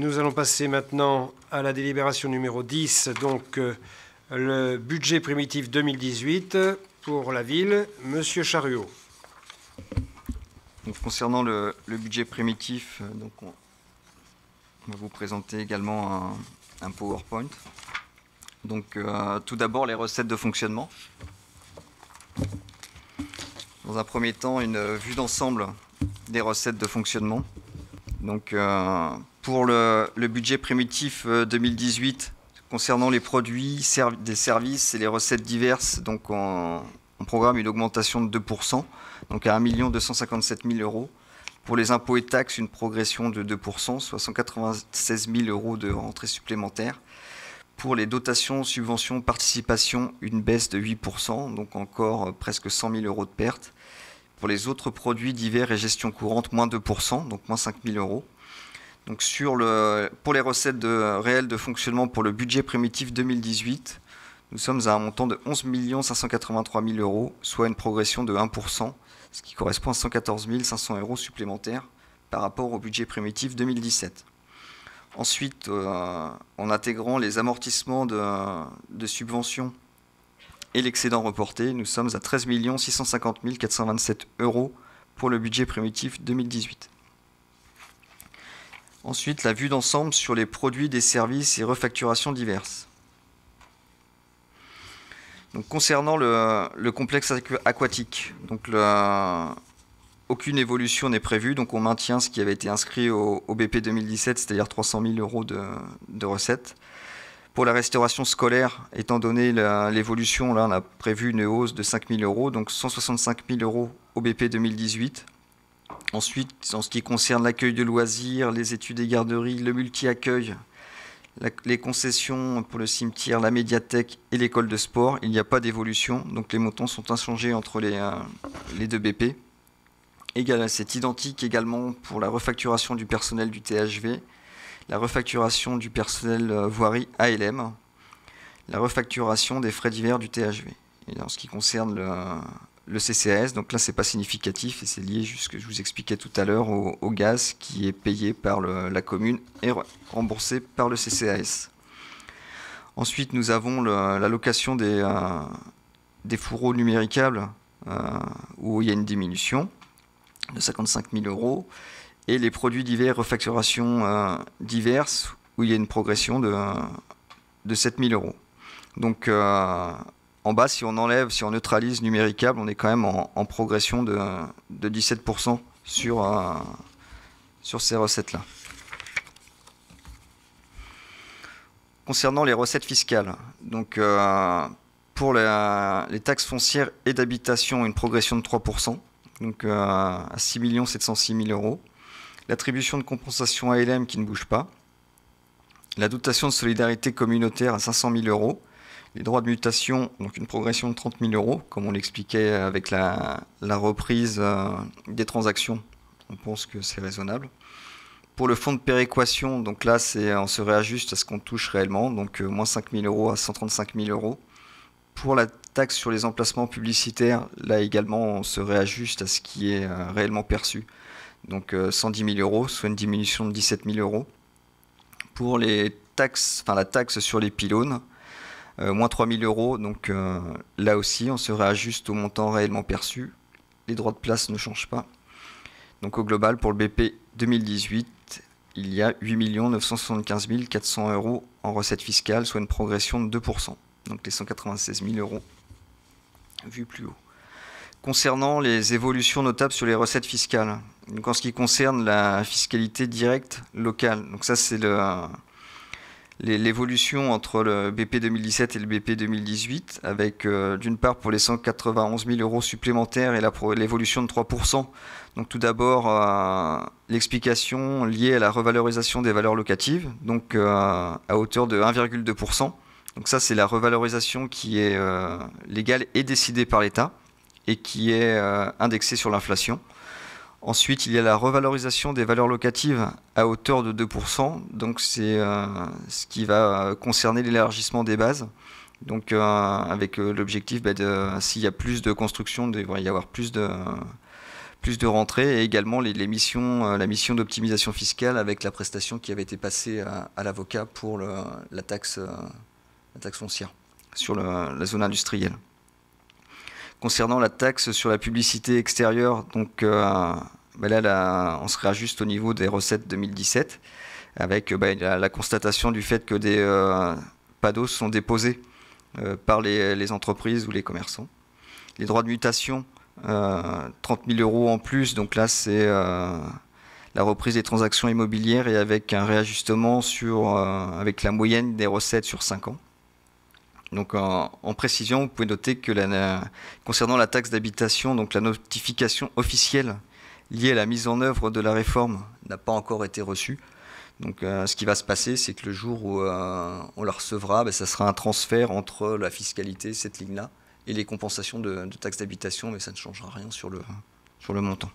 Nous allons passer maintenant à la délibération numéro 10, donc le budget primitif 2018 pour la ville. Monsieur Charriot. Donc, concernant le budget primitif, donc on va vous présenter également un PowerPoint. Donc tout d'abord les recettes de fonctionnement. Dans un premier temps, une vue d'ensemble des recettes de fonctionnement. Donc pour le budget primitif 2018, concernant les produits, des services et les recettes diverses, donc on programme une augmentation de 2%, donc à 1 257 000 euros. Pour les impôts et taxes, une progression de 2%, soit 196 000 euros de rentrée supplémentaire. Pour les dotations, subventions, participations, une baisse de 8%, donc encore presque 100 000 euros de perte. Pour les autres produits divers et gestion courante, moins 2%, donc moins 5 000 euros. Donc pour les recettes réelles de fonctionnement pour le budget primitif 2018, nous sommes à un montant de 11 583 000 euros, soit une progression de 1%, ce qui correspond à 114 500 euros supplémentaires par rapport au budget primitif 2017. Ensuite, en intégrant les amortissements de subventions et l'excédent reporté, nous sommes à 13 650 427 euros pour le budget primitif 2018. Ensuite, la vue d'ensemble sur les produits, des services et refacturations diverses. Donc, concernant le complexe aquatique, donc aucune évolution n'est prévue, donc on maintient ce qui avait été inscrit au BP 2017, c'est-à-dire 300 000 euros de recettes. Pour la restauration scolaire, étant donné l'évolution, là on a prévu une hausse de 5 000 euros, donc 165 000 euros au BP 2018. Ensuite, en ce qui concerne l'accueil de loisirs, les études et garderies, le multi-accueil, les concessions pour le cimetière, la médiathèque et l'école de sport, il n'y a pas d'évolution, donc les montants sont inchangés entre les deux BP. C'est identique également pour la refacturation du personnel du THV, la refacturation du personnel voirie ALM, la refacturation des frais divers du THV. Et en ce qui concerne le CCAS, donc là c'est pas significatif et c'est lié juste ce que je vous expliquais tout à l'heure au gaz qui est payé par la commune et remboursé par le CCAS. Ensuite nous avons la location des fourreaux numéricables où il y a une diminution de 55 000 euros et les produits divers, refacturations diverses où il y a une progression de 7 000 euros. Donc en bas, si on neutralise numéricable, on est quand même en progression de 17% sur ces recettes-là. Concernant les recettes fiscales, donc pour les taxes foncières et d'habitation, une progression de 3%, donc à 6 706 000 euros. L'attribution de compensation ALM qui ne bouge pas. La dotation de solidarité communautaire à 500 000 euros. Les droits de mutation, donc une progression de 30 000 euros, comme on l'expliquait avec la reprise des transactions, on pense que c'est raisonnable. Pour le fonds de péréquation, donc là on se réajuste à ce qu'on touche réellement, donc moins 5 000 euros à 135 000 euros. Pour la taxe sur les emplacements publicitaires, là également on se réajuste à ce qui est réellement perçu, donc 110 000 euros, soit une diminution de 17 000 euros. Pour la taxe sur les pylônes, moins 3 000 euros, donc là aussi on se réajuste au montant réellement perçu. Les droits de place ne changent pas. Donc au global, pour le BP 2018, il y a 8 975 400 euros en recettes fiscales, soit une progression de 2%. Donc les 196 000 euros vus plus haut. Concernant les évolutions notables sur les recettes fiscales, donc en ce qui concerne la fiscalité directe locale, donc ça c'est l'évolution entre le BP 2017 et le BP 2018, avec d'une part pour les 191 000 euros supplémentaires et l'évolution de 3%. Donc tout d'abord l'explication liée à la revalorisation des valeurs locatives, donc à hauteur de 1,2%. Donc ça c'est la revalorisation qui est légale et décidée par l'État et qui est indexée sur l'inflation. Ensuite, il y a la revalorisation des valeurs locatives à hauteur de 2%. Donc, c'est ce qui va concerner l'élargissement des bases. Donc, avec l'objectif, s'il y a plus de construction, il devrait y avoir plus plus de rentrées, et également la mission d'optimisation fiscale avec la prestation qui avait été passée à l'avocat pour la taxe foncière sur la zone industrielle. Concernant la taxe sur la publicité extérieure, donc là, on se réajuste au niveau des recettes 2017, avec la constatation du fait que des PADOS sont déposés par les entreprises ou les commerçants. Les droits de mutation, 30 000 € en plus, donc là c'est la reprise des transactions immobilières et avec un réajustement avec la moyenne des recettes sur 5 ans. Donc en précision, vous pouvez noter que concernant la taxe d'habitation, donc la notification officielle liée à la mise en œuvre de la réforme n'a pas encore été reçue. Donc ce qui va se passer, c'est que le jour où on la recevra, ça sera un transfert entre la fiscalité, cette ligne-là, et les compensations de taxes d'habitation, mais ça ne changera rien sur le montant.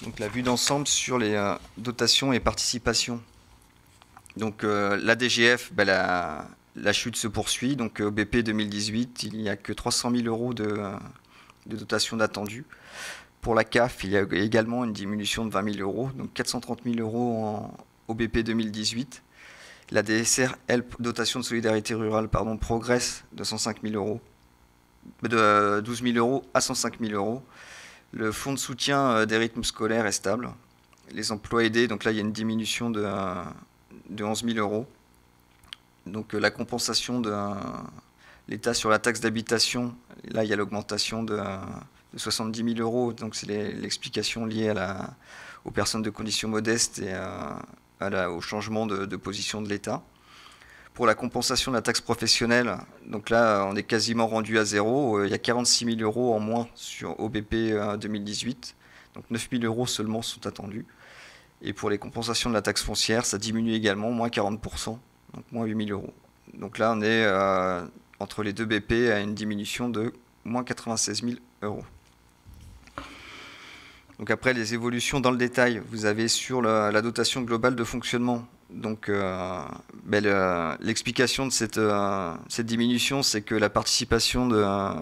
Donc la vue d'ensemble sur les dotations et participations. Donc la DGF, la chute se poursuit. Donc au BP 2018, il n'y a que 300 000 € de dotation d'attendue. Pour la CAF, il y a également une diminution de 20 000 €, donc 430 000 € au BP 2018. La DSR, dotation de solidarité rurale, progresse de 105 000 €, de 12 000 € à 105 000 €. Le fonds de soutien des rythmes scolaires est stable. Les emplois aidés, donc là il y a une diminution de 11 000 €. Donc la compensation de l'État sur la taxe d'habitation, là il y a l'augmentation de 70 000 €, donc c'est l'explication liée aux personnes de conditions modestes et au changement de position de l'État. Pour la compensation de la taxe professionnelle, donc là on est quasiment rendu à zéro, il y a 46 000 € en moins sur OBP 2018, donc 9 000 € seulement sont attendus. Et pour les compensations de la taxe foncière, ça diminue également, moins 40%, donc moins 8 000 €. Donc là on est entre les deux BP à une diminution de moins 96 000 €. Donc après les évolutions dans le détail, vous avez sur la dotation globale de fonctionnement. Donc l'explication de cette diminution, c'est que la participation de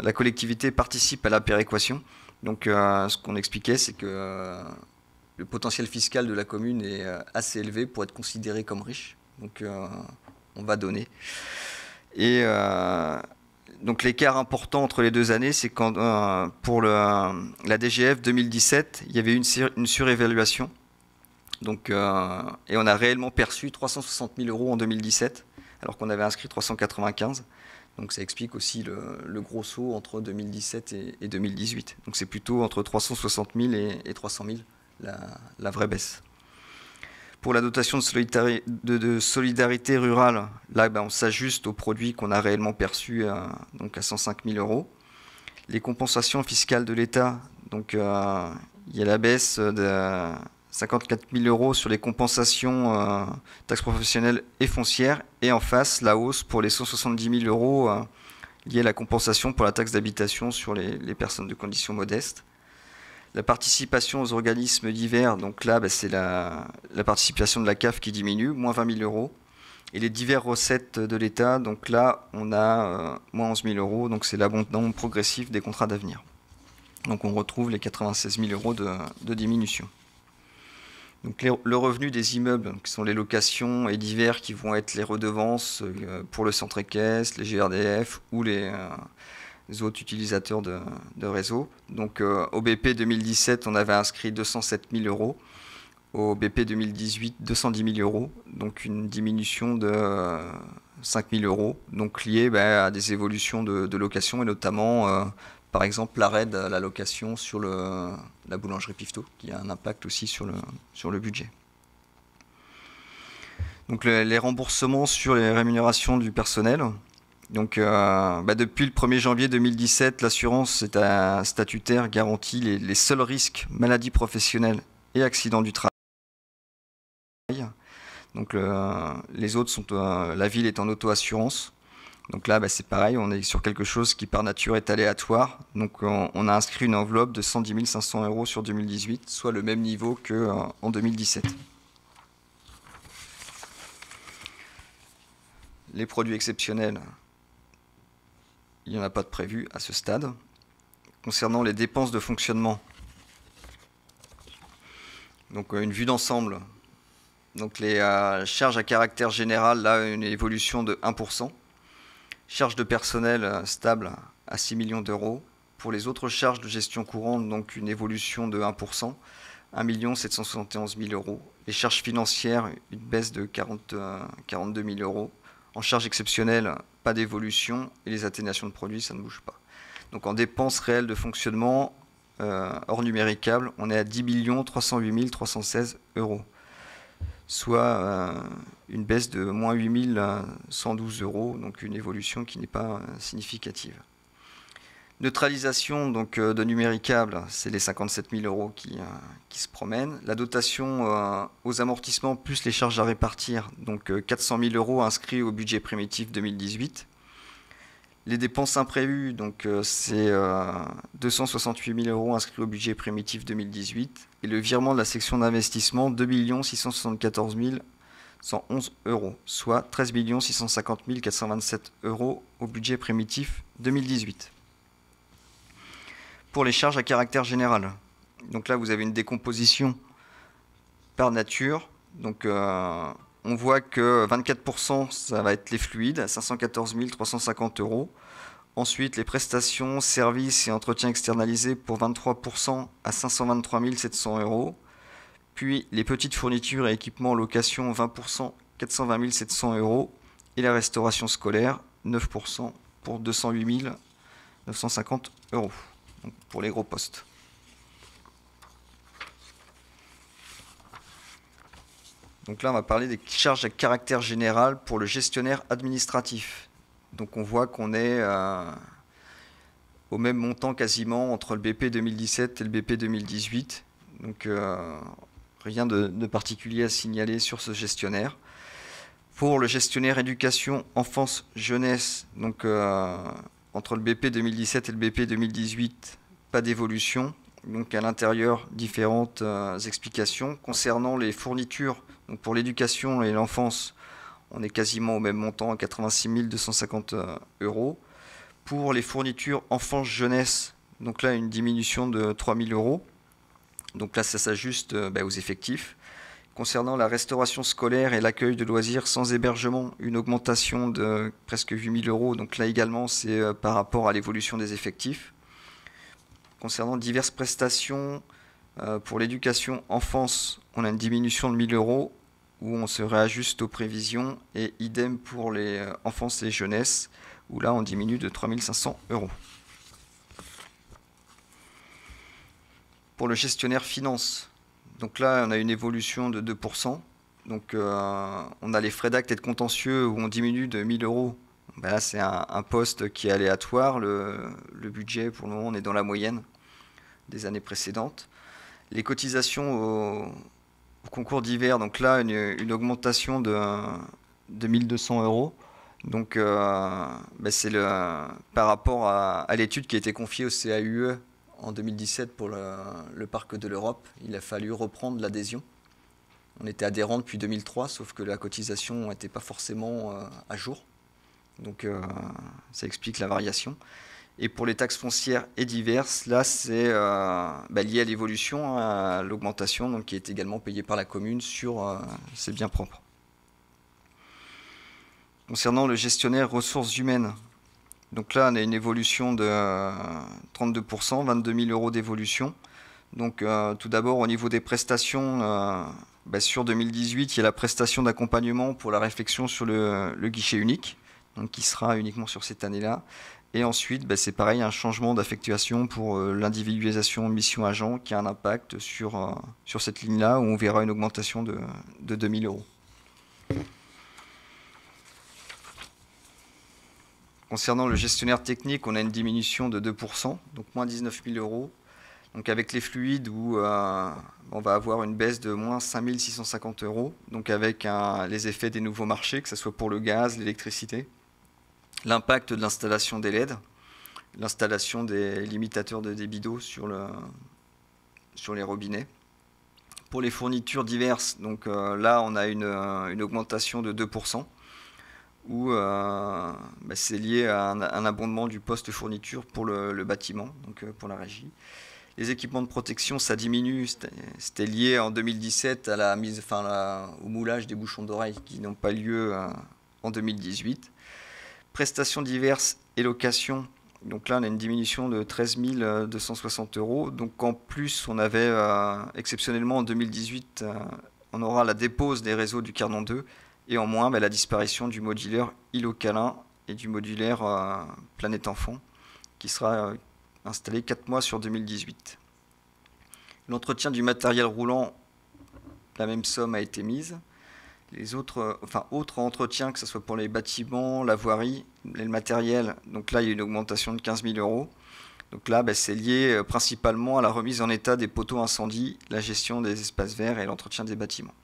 la collectivité participe à la péréquation. Donc ce qu'on expliquait, c'est que le potentiel fiscal de la commune est assez élevé pour être considéré comme riche. Donc on va donner. Et donc l'écart important entre les deux années, c'est quand pour la DGF 2017, il y avait une surévaluation. Donc, et on a réellement perçu 360 000 € en 2017, alors qu'on avait inscrit 395. Donc ça explique aussi le gros saut entre 2017 et 2018. Donc c'est plutôt entre 360 000 et 300 000 la vraie baisse. Pour la dotation de solidarité rurale, là on s'ajuste aux produits qu'on a réellement perçus donc à 105 000 €. Les compensations fiscales de l'État, donc il y a la baisse de 54 000 € sur les compensations taxes professionnelles et foncières, et en face la hausse pour les 170 000 € liée à la compensation pour la taxe d'habitation sur les personnes de conditions modestes. La participation aux organismes divers, donc là c'est la participation de la CAF qui diminue, moins 20 000 €. Et les diverses recettes de l'État, donc là on a moins 11 000 €, donc c'est l'abondement progressif des contrats d'avenir. Donc on retrouve les 96 000 € de diminution. Donc le revenu des immeubles, qui sont les locations et divers, qui vont être les redevances pour le centre équestre, les GRDF ou les autres utilisateurs de réseau. Donc au BP 2017, on avait inscrit 207 000 €. Au BP 2018, 210 000 €. Donc une diminution de 5 000 €, donc liée à des évolutions de location, et notamment par exemple l'arrêt de la location sur la boulangerie Pifto, qui a un impact aussi sur le budget. Donc les remboursements sur les rémunérations du personnel. Donc depuis le 1er janvier 2017, l'assurance statutaire garantit les seuls risques maladie professionnelle et accidents du travail. Donc les autres sont, la ville est en auto-assurance. Donc là, c'est pareil, on est sur quelque chose qui par nature est aléatoire. Donc on a inscrit une enveloppe de 110 500 € sur 2018, soit le même niveau qu'en 2017. Les produits exceptionnels, il n'y en a pas de prévu à ce stade. concernant les dépenses de fonctionnement. Donc une vue d'ensemble. Donc les charges à caractère général, là une évolution de 1%. Charges de personnel stable à 6 millions d'euros. Pour les autres charges de gestion courante, donc une évolution de 1%, 1 771 000 euros. Les charges financières, une baisse de 42 000 euros. En charges exceptionnelles, pas d'évolution. Et les atténuations de produits, ça ne bouge pas. Donc en dépenses réelles de fonctionnement, hors numéricable, on est à 10 308 316 euros. Soit une baisse de moins 8 112 euros, donc une évolution qui n'est pas significative. Neutralisation donc, de numéricable, c'est les 57 000 euros qui se promènent. La dotation aux amortissements plus les charges à répartir, donc 400 000 euros inscrits au budget primitif 2018. Les dépenses imprévues, donc c'est 268 000 euros inscrits au budget primitif 2018. Et le virement de la section d'investissement, 2 674 111 euros, soit 13 650 427 euros au budget primitif 2018. Pour les charges à caractère général, donc là vous avez une décomposition par nature. Donc on voit que 24% ça va être les fluides à 514 350 euros. Ensuite les prestations, services et entretiens externalisés pour 23% à 523 700 euros. Puis les petites fournitures et équipements en location 20%, 420 700 euros. Et la restauration scolaire 9% pour 208 950 euros. Donc pour les gros postes. Donc là, on va parler des charges à caractère général pour le gestionnaire administratif. Donc on voit qu'on est au même montant quasiment entre le BP 2017 et le BP 2018. Donc rien de particulier à signaler sur ce gestionnaire. Pour le gestionnaire éducation, enfance, jeunesse, donc entre le BP 2017 et le BP 2018, pas d'évolution. Donc à l'intérieur, différentes explications. Concernant les fournitures, donc pour l'éducation et l'enfance, on est quasiment au même montant, à 86 250 euros. Pour les fournitures enfance-jeunesse, donc là une diminution de 3 000 euros. Donc là ça s'ajuste aux effectifs. Concernant la restauration scolaire et l'accueil de loisirs sans hébergement, une augmentation de presque 8 000 euros. Donc là également, c'est par rapport à l'évolution des effectifs. Concernant diverses prestations, pour l'éducation enfance, on a une diminution de 1 000 euros où on se réajuste aux prévisions. Et idem pour les enfances et jeunesse, où là on diminue de 3 500 euros. Pour le gestionnaire finance, donc là, on a une évolution de 2%. Donc on a les frais d'acte et de contentieux où on diminue de 1 000 euros. Ben là, c'est un poste qui est aléatoire. Le budget, pour le moment, on est dans la moyenne des années précédentes. Les cotisations au concours d'hiver, donc là, une augmentation de 1 200 euros. Donc c'est par rapport à l'étude qui a été confiée au CAUE en 2017 pour le parc de l'Europe. Il a fallu reprendre l'adhésion. On était adhérent depuis 2003, sauf que la cotisation n'était pas forcément à jour. Donc ça explique la variation. Et pour les taxes foncières et diverses, là c'est lié à l'évolution, à l'augmentation, donc qui est également payée par la commune sur ses biens propres. Concernant le gestionnaire ressources humaines, donc là, on a une évolution de 32%, 22 000 euros d'évolution. Donc tout d'abord, au niveau des prestations, sur 2018, il y a la prestation d'accompagnement pour la réflexion sur le guichet unique, donc qui sera uniquement sur cette année-là. Et ensuite, c'est pareil, un changement d'affectuation pour l'individualisation mission agent qui a un impact sur cette ligne-là, où on verra une augmentation de 2 000 euros. Concernant le gestionnaire technique, on a une diminution de 2%, donc moins 19 000 euros. Donc avec les fluides, où on va avoir une baisse de moins 5 650 euros, donc avec les effets des nouveaux marchés, que ce soit pour le gaz, l'électricité, l'impact de l'installation des LED, l'installation des limitateurs de débit d'eau sur les robinets. Pour les fournitures diverses, donc là on a une augmentation de 2%. Où c'est lié à un abondement du poste fourniture pour le bâtiment, donc pour la régie. Les équipements de protection, ça diminue. C'était lié en 2017 à la mise, au moulage des bouchons d'oreille qui n'ont pas lieu en 2018. Prestations diverses et locations. Donc là, on a une diminution de 13 260 €. Donc en plus, on avait exceptionnellement en 2018, on aura la dépose des réseaux du Carnon 2 et en moins la disparition du modulaire îlot câlin et du modulaire Planète Enfant qui sera installé 4 mois sur 2018. L'entretien du matériel roulant, la même somme a été mise. Les autres entretiens, que ce soit pour les bâtiments, la voirie, le matériel, donc là il y a une augmentation de 15 000 €. Donc là c'est lié principalement à la remise en état des poteaux incendie, la gestion des espaces verts et l'entretien des bâtiments.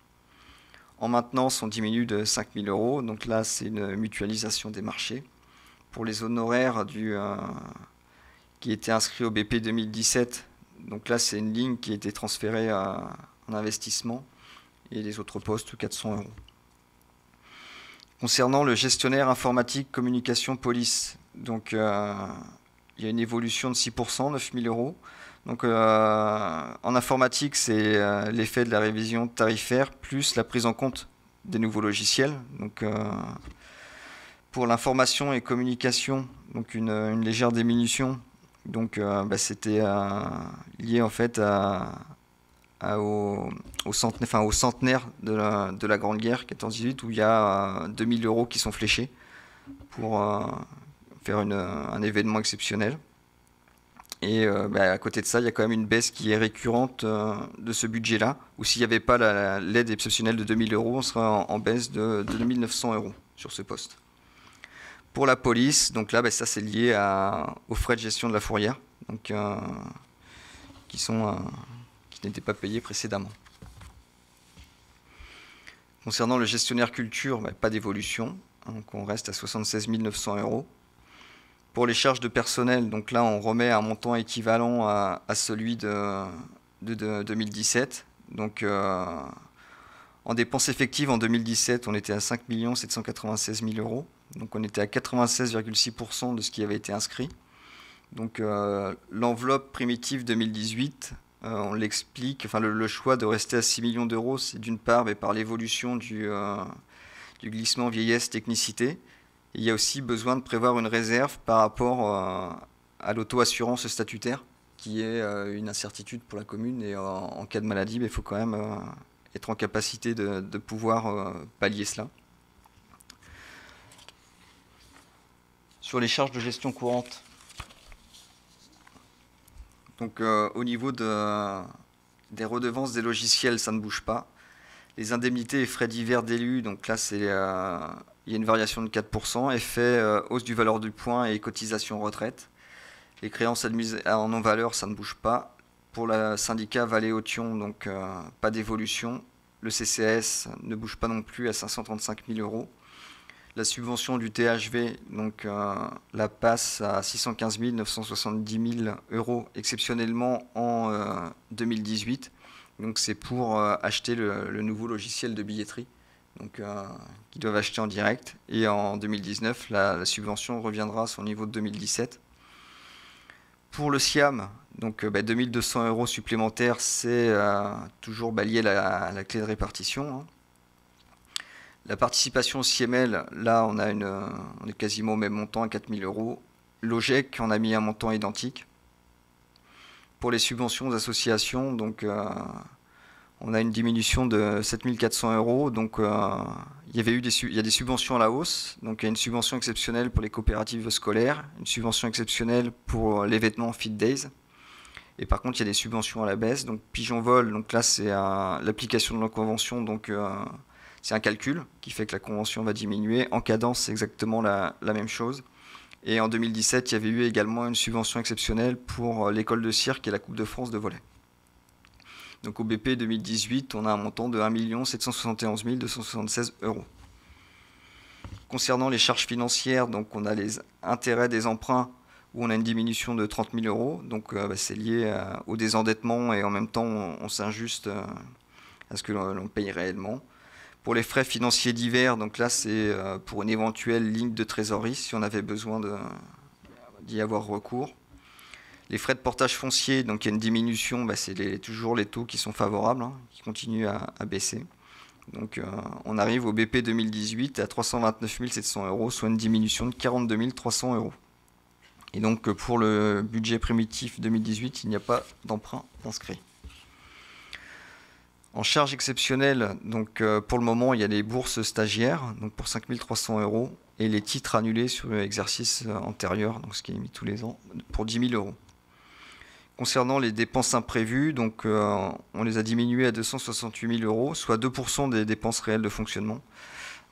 En maintenance, on diminue de 5 000 €, donc là c'est une mutualisation des marchés. Pour les honoraires qui étaient inscrits au BP 2017, donc là c'est une ligne qui a été transférée en investissement. Et les autres postes, 400 €. Concernant le gestionnaire informatique communication police, donc il y a une évolution de 6%, 9 000 €. Donc en informatique, c'est l'effet de la révision tarifaire plus la prise en compte des nouveaux logiciels. Donc pour l'information et communication, donc une légère diminution. Donc c'était lié en fait au centenaire de la Grande Guerre 14-18, où il y a 2 000 € qui sont fléchés pour faire un événement exceptionnel. Et à côté de ça, il y a quand même une baisse qui est récurrente de ce budget-là, où s'il n'y avait pas l'aide exceptionnelle de 2 000 €, on serait en baisse de 2 900 € sur ce poste. Pour la police, donc là, ça c'est lié aux frais de gestion de la fourrière, donc, qui n'étaient pas payés précédemment. Concernant le gestionnaire culture, pas d'évolution, donc on reste à 76 900 €. Pour les charges de personnel, donc là on remet un montant équivalent à celui de 2017. Donc en dépenses effectives en 2017, on était à 5 796 000 €. Donc on était à 96,6% de ce qui avait été inscrit. Donc l'enveloppe primitive 2018, on l'explique, le choix de rester à 6 millions €, c'est d'une part par l'évolution du glissement vieillesse technicité. Et il y a aussi besoin de prévoir une réserve par rapport à l'auto-assurance statutaire, qui est une incertitude pour la commune. Et en cas de maladie, il faut quand même être en capacité de pouvoir pallier cela. Sur les charges de gestion courante, donc au niveau des redevances des logiciels, ça ne bouge pas. Les indemnités et frais divers d'élus, donc là il y a une variation de 4%, effet hausse du valeur du point et cotisation retraite. Les créances admises en non-valeur, ça ne bouge pas. Pour le syndicat Valais-Authion, donc pas d'évolution. Le CCAS ne bouge pas non plus à 535 000 €. La subvention du THV, donc la passe à 615 970 000 € exceptionnellement en 2018. Donc c'est pour acheter le nouveau logiciel de billetterie, donc qu'ils doivent acheter en direct. Et en 2019, la subvention reviendra à son niveau de 2017. Pour le SIAM, donc 2 200 € supplémentaires, c'est toujours lié à la clé de répartition. La participation au CIML, là on est quasiment au même montant, à 4 000 €. Logec, on a mis un montant identique. Pour les subventions aux associations, donc on a une diminution de 7 400 €. Donc il y a des subventions à la hausse. Donc il y a une subvention exceptionnelle pour les coopératives scolaires, une subvention exceptionnelle pour les vêtements Fit Days. Et par contre, il y a des subventions à la baisse. Donc Pigeon Vol, donc là c'est l'application de la convention. Donc c'est un calcul qui fait que la convention va diminuer. En cadence, c'est exactement la même chose. Et en 2017, il y avait eu également une subvention exceptionnelle pour l'école de cirque et la Coupe de France de volley. Donc au BP 2018, on a un montant de 1 771 276 €. Concernant les charges financières, donc on a les intérêts des emprunts où on a une diminution de 30 000 €. Donc c'est lié au désendettement et en même temps on s'injuste à ce que l'on paye réellement. Pour les frais financiers divers, donc là c'est pour une éventuelle ligne de trésorerie si on avait besoin d'y avoir recours. Les frais de portage foncier, donc il y a une diminution, c'est toujours les taux qui sont favorables, hein, qui continuent à baisser. Donc on arrive au BP 2018 à 329 700 €, soit une diminution de 42 300 €. Et donc pour le budget primitif 2018, il n'y a pas d'emprunt inscrit. En charge exceptionnelle, donc pour le moment, il y a les bourses stagiaires, donc pour 5 300 €, et les titres annulés sur l'exercice antérieur, donc ce qui est émis tous les ans, pour 10 000 €. Concernant les dépenses imprévues, donc on les a diminuées à 268 000 €, soit 2% des dépenses réelles de fonctionnement.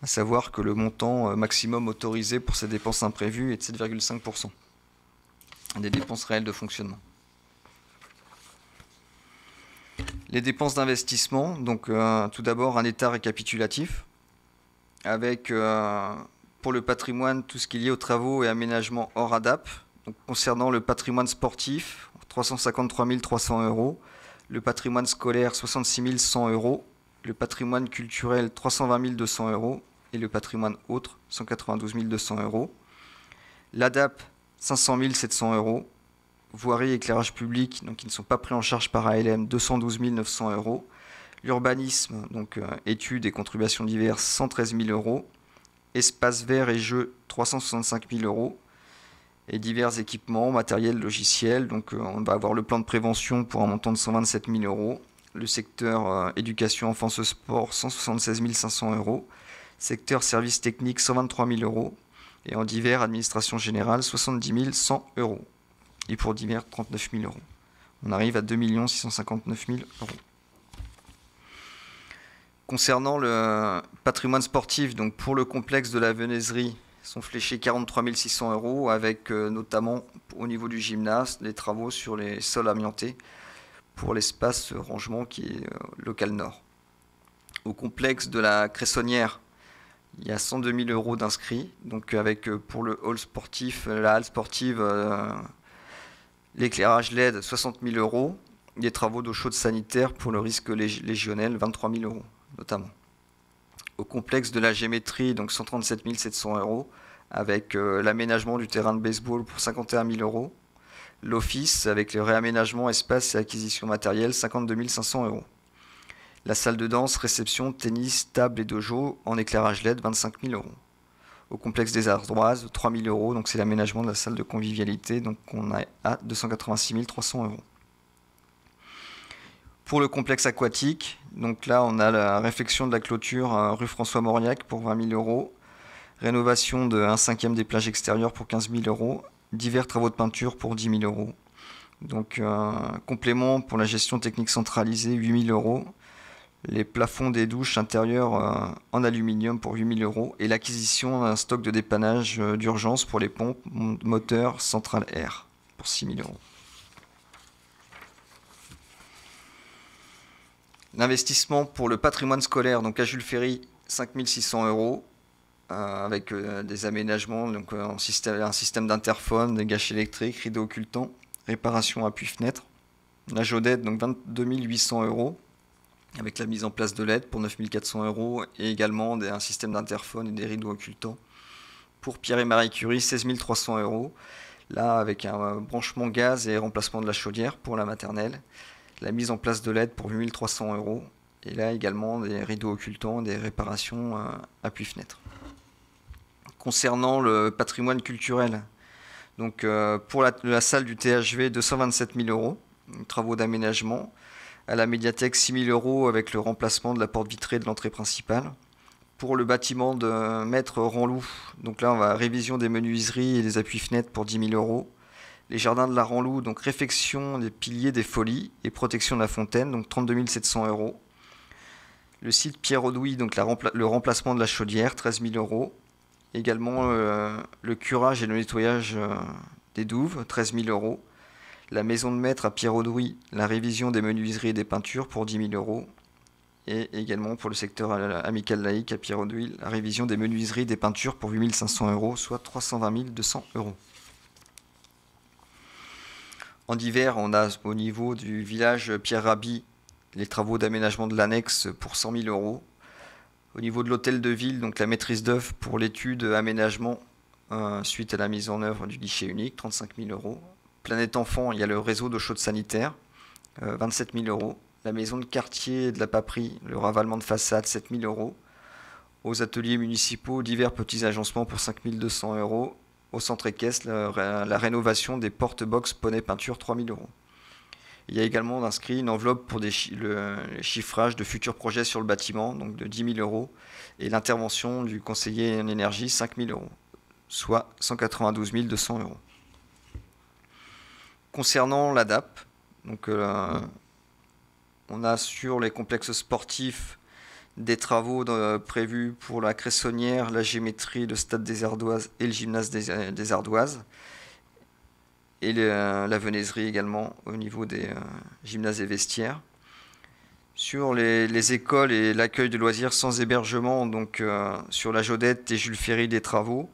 À savoir que le montant maximum autorisé pour ces dépenses imprévues est de 7,5% des dépenses réelles de fonctionnement. Les dépenses d'investissement, donc tout d'abord un état récapitulatif, avec pour le patrimoine tout ce qui est lié aux travaux et aménagements hors ADAP. Donc, concernant le patrimoine sportif, 353 300 €, le patrimoine scolaire 66 100 €, le patrimoine culturel 320 200 € et le patrimoine autre 192 200 €. L'ADAP 500 700 €. Voirie et éclairage public, donc qui ne sont pas pris en charge par ALM, 212 900 €. L'urbanisme, donc études et contributions diverses, 113 000 €. Espace vert et jeux, 365 000 €. Et divers équipements, matériel, logiciel. Donc on va avoir le plan de prévention pour un montant de 127 000 €. Le secteur éducation, enfance, sport, 176 500 €. Secteur services techniques, 123 000 €. Et en divers, administration générale, 70 100 €. Et pour divers, 39 000 €. On arrive à 2 659 000 €. Concernant le patrimoine sportif, donc pour le complexe de la Venaiserie, sont fléchés 43 600 € avec notamment au niveau du gymnase les travaux sur les sols amiantés pour l'espace rangement qui est local nord. Au complexe de la Cressonnière, il y a 102 000 € d'inscrits, donc avec pour le hall sportif, la halle sportive, l'éclairage LED, 60 000 €. Des travaux d'eau chaude sanitaire pour le risque légionnel, 23 000 € notamment. Au complexe de la géométrie, donc 137 700 € avec l'aménagement du terrain de baseball pour 51 000 €. L'office avec le réaménagement, espace et acquisition matérielle, 52 500 €. La salle de danse, réception, tennis, table et dojo en éclairage LED, 25 000 €. Au complexe des Ardoises, 3 000 €, donc c'est l'aménagement de la salle de convivialité, donc on est à 286 300 €. Pour le complexe aquatique, donc là on a la réfection de la clôture rue François Mauriac pour 20 000 €, rénovation de 1/5 des plages extérieures pour 15 000 €, divers travaux de peinture pour 10 000 €. Donc complément pour la gestion technique centralisée, 8 000 €. Les plafonds des douches intérieures en aluminium pour 8 000 € et l'acquisition d'un stock de dépannage d'urgence pour les pompes, moteurs, centrales air pour 6 000 €. L'investissement pour le patrimoine scolaire, donc à Jules Ferry, 5 600 € avec des aménagements, donc un système d'interphone, des gâches électriques, rideaux occultants, réparation appui-fenêtre. La Jodette, donc 22 800 € avec la mise en place de LED pour 9 400 € et également un système d'interphone et des rideaux occultants. Pour Pierre et Marie Curie, 16 300 €, là avec un branchement gaz et remplacement de la chaudière pour la maternelle. La mise en place de LED pour 8 300 € et là également des rideaux occultants, des réparations appui-fenêtre. Concernant le patrimoine culturel, donc pour la salle du THV, 227 000 €, travaux d'aménagement. À la médiathèque, 6 000 € avec le remplacement de la porte vitrée de l'entrée principale. Pour le bâtiment de Maître Ranlou, donc là on va révision des menuiseries et des appuis-fenêtres pour 10 000 €. Les jardins de la Ranlou, donc réfection des piliers des Folies et protection de la fontaine, donc 32 700 €. Le site Pierre-Audouy, donc le remplacement de la chaudière, 13 000 €. Également le curage et le nettoyage des douves, 13 000 €. La maison de maître à Pierre-Audouy, la révision des menuiseries et des peintures pour 10 000 €. Et également pour le secteur amical laïque à Pierre-Audouy, la révision des menuiseries et des peintures pour 8 500 €, soit 320 200 €. En divers, on a au niveau du village Pierre Rabhi les travaux d'aménagement de l'annexe pour 100 000 €. Au niveau de l'hôtel de ville, donc la maîtrise d'œuvre pour l'étude aménagement suite à la mise en œuvre du guichet unique, 35 000 euros. Planète Enfant, il y a le réseau d'eau chaude sanitaire, 27 000 euros. La maison de quartier de la paperie, le ravalement de façade, 7 000 euros. Aux ateliers municipaux, divers petits agencements pour 5 200 euros. Au centre équestre, la rénovation des porte-box poney peinture, 3 000 euros. Il y a également inscrit une enveloppe pour le chiffrage de futurs projets sur le bâtiment, donc de 10 000 euros, et l'intervention du conseiller en énergie, 5 000 euros, soit 192 200 euros. Concernant l'ADAP, donc, on a sur les complexes sportifs des travaux prévus pour la Cressonnière, la Gémétrie, le Stade des Ardoises et le Gymnase des Ardoises. Et la venaiserie également au niveau des gymnases et vestiaires. Sur les écoles et l'accueil de loisirs sans hébergement, donc sur la Jodette et Jules Ferry des travaux,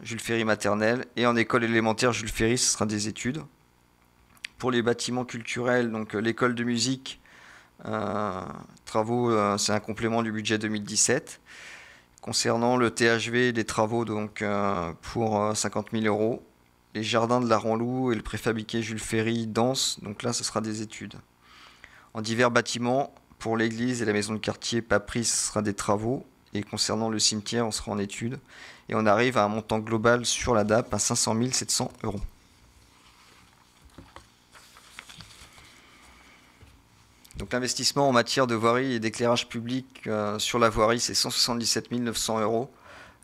Jules Ferry maternelle, et en école élémentaire Jules Ferry, ce sera des études. Pour les bâtiments culturels, donc l'école de musique, travaux, c'est un complément du budget 2017. Concernant le THV, des travaux donc, pour 50 000 euros. Les jardins de la Ranlou et le préfabriqué Jules Ferry danse, donc là ce sera des études. En divers bâtiments, pour l'église et la maison de quartier Papry, ce sera des travaux. Et concernant le cimetière, on sera en études. Et on arrive à un montant global sur la DAP à 500 700 euros. Donc l'investissement en matière de voirie et d'éclairage public sur la voirie, c'est 177 900 euros,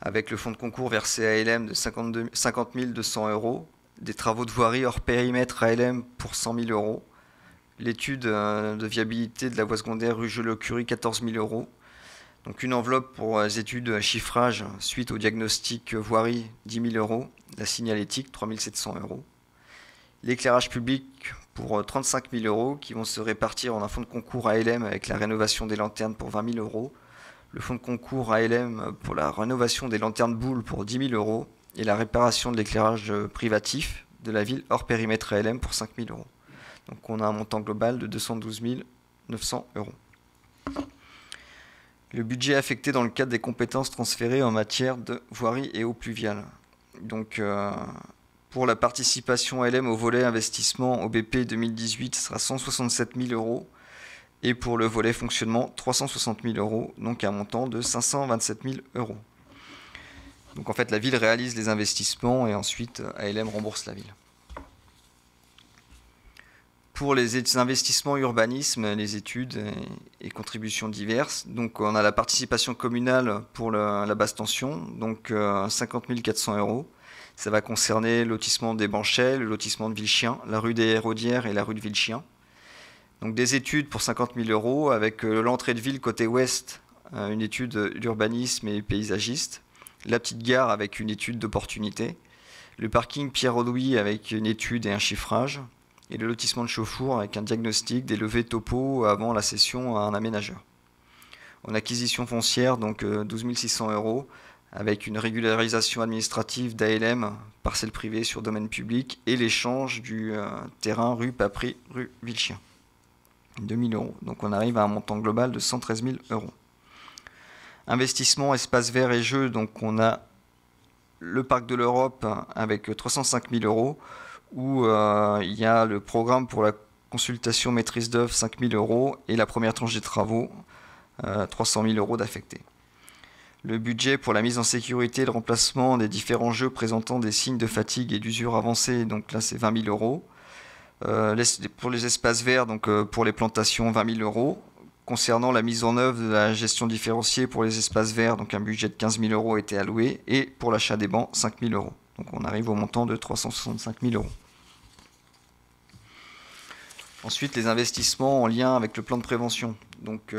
avec le fonds de concours versé à ALM de 50 200 euros, des travaux de voirie hors périmètre à ALM pour 100 000 euros, l'étude de viabilité de la voie secondaire rue Jules-Curie, 14 000 euros, donc une enveloppe pour les études chiffrage suite au diagnostic voirie, 10 000 euros, la signalétique, 3 700 euros, l'éclairage public pour 35 000 euros qui vont se répartir en un fonds de concours ALM avec la rénovation des lanternes pour 20 000 euros, le fonds de concours ALM pour la rénovation des lanternes boules pour 10 000 euros et la réparation de l'éclairage privatif de la ville hors périmètre ALM pour 5 000 euros. Donc on a un montant global de 212 900 euros. Le budget affecté dans le cadre des compétences transférées en matière de voirie et eau pluviale. Donc pour la participation ALM au volet investissement au BP 2018, ce sera 167 000 euros. Et pour le volet fonctionnement, 360 000 euros, donc un montant de 527 000 euros. Donc en fait, la ville réalise les investissements et ensuite ALM rembourse la ville. Pour les investissements urbanisme, les études et contributions diverses, donc on a la participation communale pour la basse tension, donc 50 400 euros. Ça va concerner le lotissement des Banchais, le lotissement de Villechien, la rue des Héraudières et la rue de Villechien. Donc des études pour 50 000 euros avec l'entrée de ville côté ouest, une étude d'urbanisme et paysagiste, la petite gare avec une étude d'opportunité, le parking Pierre-Louis avec une étude et un chiffrage, et le lotissement de Chauffour avec un diagnostic des levées topo avant la cession à un aménageur. En acquisition foncière, donc 12 600 euros, avec une régularisation administrative d'ALM, parcelle privée sur domaine public, et l'échange du terrain rue Papry, rue Villechien. 2 000 euros. Donc on arrive à un montant global de 113 000 euros. Investissement, espace vert et jeux, donc on a le Parc de l'Europe avec 305 000 euros, où il y a le programme pour la consultation maîtrise d'œuvre, 5 000 euros, et la première tranche des travaux, 300 000 euros d'affectés. Le budget pour la mise en sécurité et le remplacement des différents jeux présentant des signes de fatigue et d'usure avancée, donc là c'est 20 000 euros. Pour les espaces verts, donc pour les plantations, 20 000 euros. Concernant la mise en œuvre de la gestion différenciée pour les espaces verts, donc un budget de 15 000 euros a été alloué. Et pour l'achat des bancs, 5 000 euros. Donc on arrive au montant de 365 000 euros. Ensuite, les investissements en lien avec le plan de prévention. Donc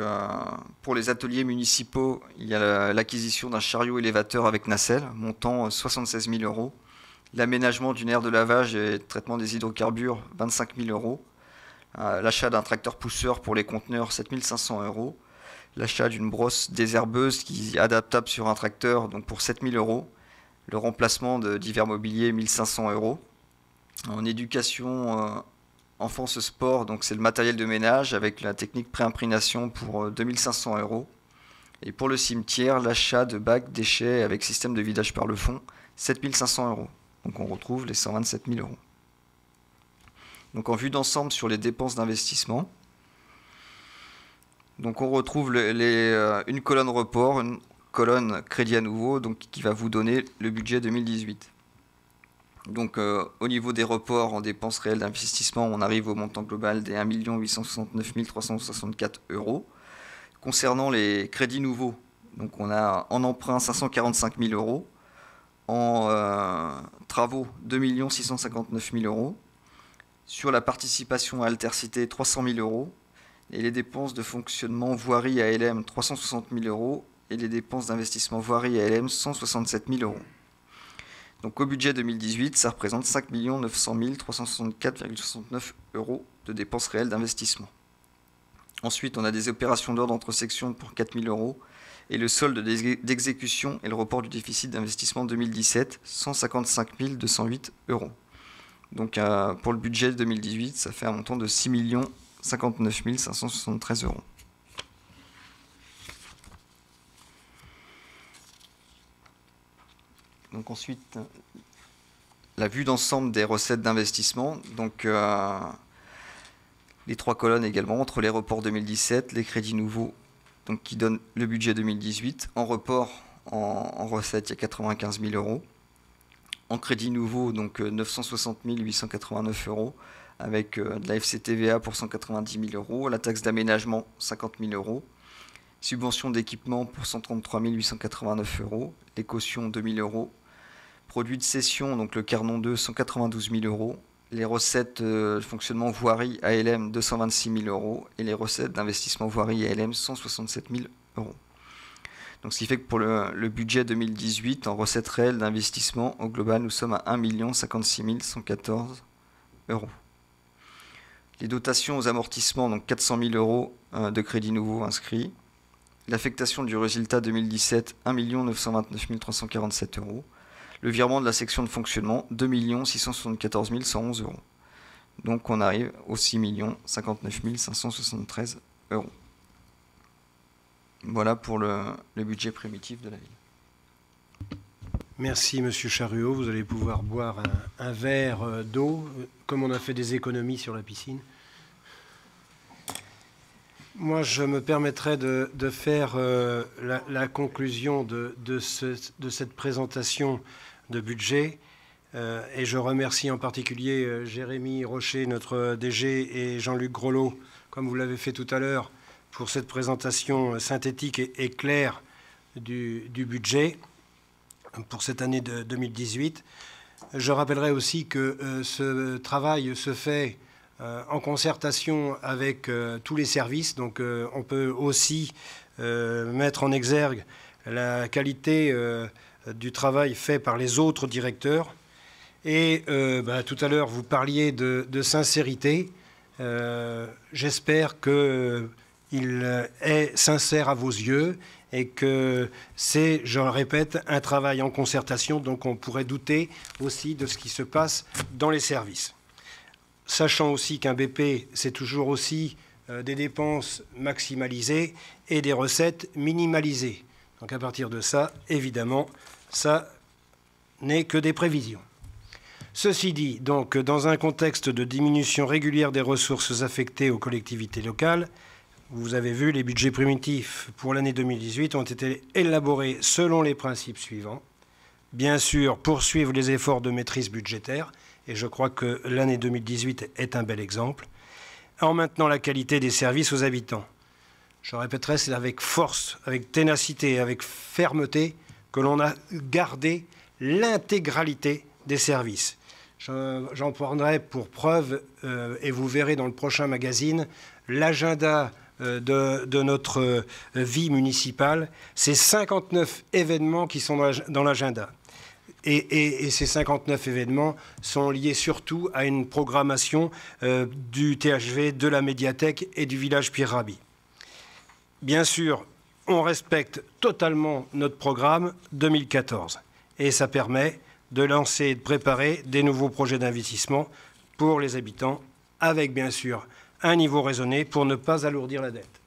pour les ateliers municipaux, il y a l'acquisition d'un chariot élévateur avec nacelle, montant 76 000 euros. L'aménagement d'une aire de lavage et de traitement des hydrocarbures, 25 000 euros. L'achat d'un tracteur pousseur pour les conteneurs, 7 500 euros. L'achat d'une brosse désherbeuse qui est adaptable sur un tracteur, donc pour 7 000 euros. Le remplacement de divers mobiliers, 1 500 euros. En éducation enfance sport, donc c'est le matériel de ménage avec la technique pré-imprégnation pour 2 500 euros. Et pour le cimetière, l'achat de bacs, déchets avec système de vidage par le fond, 7 500 €. Donc on retrouve les 127 000 €. Donc en vue d'ensemble sur les dépenses d'investissement, donc on retrouve une colonne report, une colonne crédit à nouveau, donc qui va vous donner le budget 2018. Donc au niveau des reports en dépenses réelles d'investissement, on arrive au montant global des 1 869 364 €. Concernant les crédits nouveaux, donc on a en emprunt 545 000 €, en travaux 2 659 000 €, sur la participation à Altercité 300 000 €, et les dépenses de fonctionnement voirie ALM 360 000 € et les dépenses d'investissement voirie ALM 167 000 €. Donc au budget 2018, ça représente 5 900 364,69 € de dépenses réelles d'investissement. Ensuite, on a des opérations d'ordre entre sections pour 4 000 € et le solde d'exécution et le report du déficit d'investissement 2017, 155 208 €. Donc pour le budget 2018, ça fait un montant de 6 59 573 €. Donc ensuite, la vue d'ensemble des recettes d'investissement. Donc les trois colonnes également, entre les reports 2017, les crédits nouveaux, donc qui donnent le budget 2018. En report, en recettes, il y a 95 000 €. En crédit nouveau, donc 960 889 €, avec de la FCTVA pour 190 000 €, la taxe d'aménagement 50 000 €, subvention d'équipement pour 133 889 €, les cautions 2 000 €, produits de cession, donc le Carnon 2, 192 000 €, les recettes de fonctionnement voirie ALM 226 000 € et les recettes d'investissement voirie ALM 167 000 €. Donc ce qui fait que pour le budget 2018, en recettes réelles d'investissement, au global, nous sommes à 1 056 114 €. Les dotations aux amortissements, donc 400 000 € de crédits nouveaux inscrits. L'affectation du résultat 2017, 1 929 347 €. Le virement de la section de fonctionnement, 2 674 111 €. Donc on arrive aux 6 59 573 €. Voilà pour le budget primitif de la ville. Merci Monsieur Charruot. Vous allez pouvoir boire un verre d'eau, comme on a fait des économies sur la piscine. Moi, je me permettrai de faire la conclusion de cette présentation de budget. Et je remercie en particulier Jérémy Rocher, notre DG, et Jean-Luc Grolot, comme vous l'avez fait tout à l'heure, pour cette présentation synthétique et claire du budget pour cette année de 2018. Je rappellerai aussi que ce travail se fait en concertation avec tous les services. Donc on peut aussi mettre en exergue la qualité du travail fait par les autres directeurs. Et tout à l'heure, vous parliez de sincérité. J'espère qu'il est sincère à vos yeux et que c'est, je le répète, un travail en concertation. Donc on pourrait douter aussi de ce qui se passe dans les services. Sachant aussi qu'un BP, c'est toujours aussi des dépenses maximalisées et des recettes minimalisées. Donc à partir de ça, évidemment, ça n'est que des prévisions. Ceci dit, donc, dans un contexte de diminution régulière des ressources affectées aux collectivités locales, vous avez vu, les budgets primitifs pour l'année 2018 ont été élaborés selon les principes suivants. Bien sûr, poursuivre les efforts de maîtrise budgétaire, et je crois que l'année 2018 est un bel exemple, en maintenant la qualité des services aux habitants. Je répéterai, c'est avec force, avec ténacité, avec fermeté que l'on a gardé l'intégralité des services. J'en prendrai pour preuve, et vous verrez dans le prochain magazine, l'agenda de notre vie municipale. C'est 59 événements qui sont dans l'agenda. Et ces 59 événements sont liés surtout à une programmation du THV, de la médiathèque et du village Pierre Rabhi. Bien sûr, on respecte totalement notre programme 2014. Et ça permet de lancer et de préparer des nouveaux projets d'investissement pour les habitants, avec bien sûr un niveau raisonné pour ne pas alourdir la dette.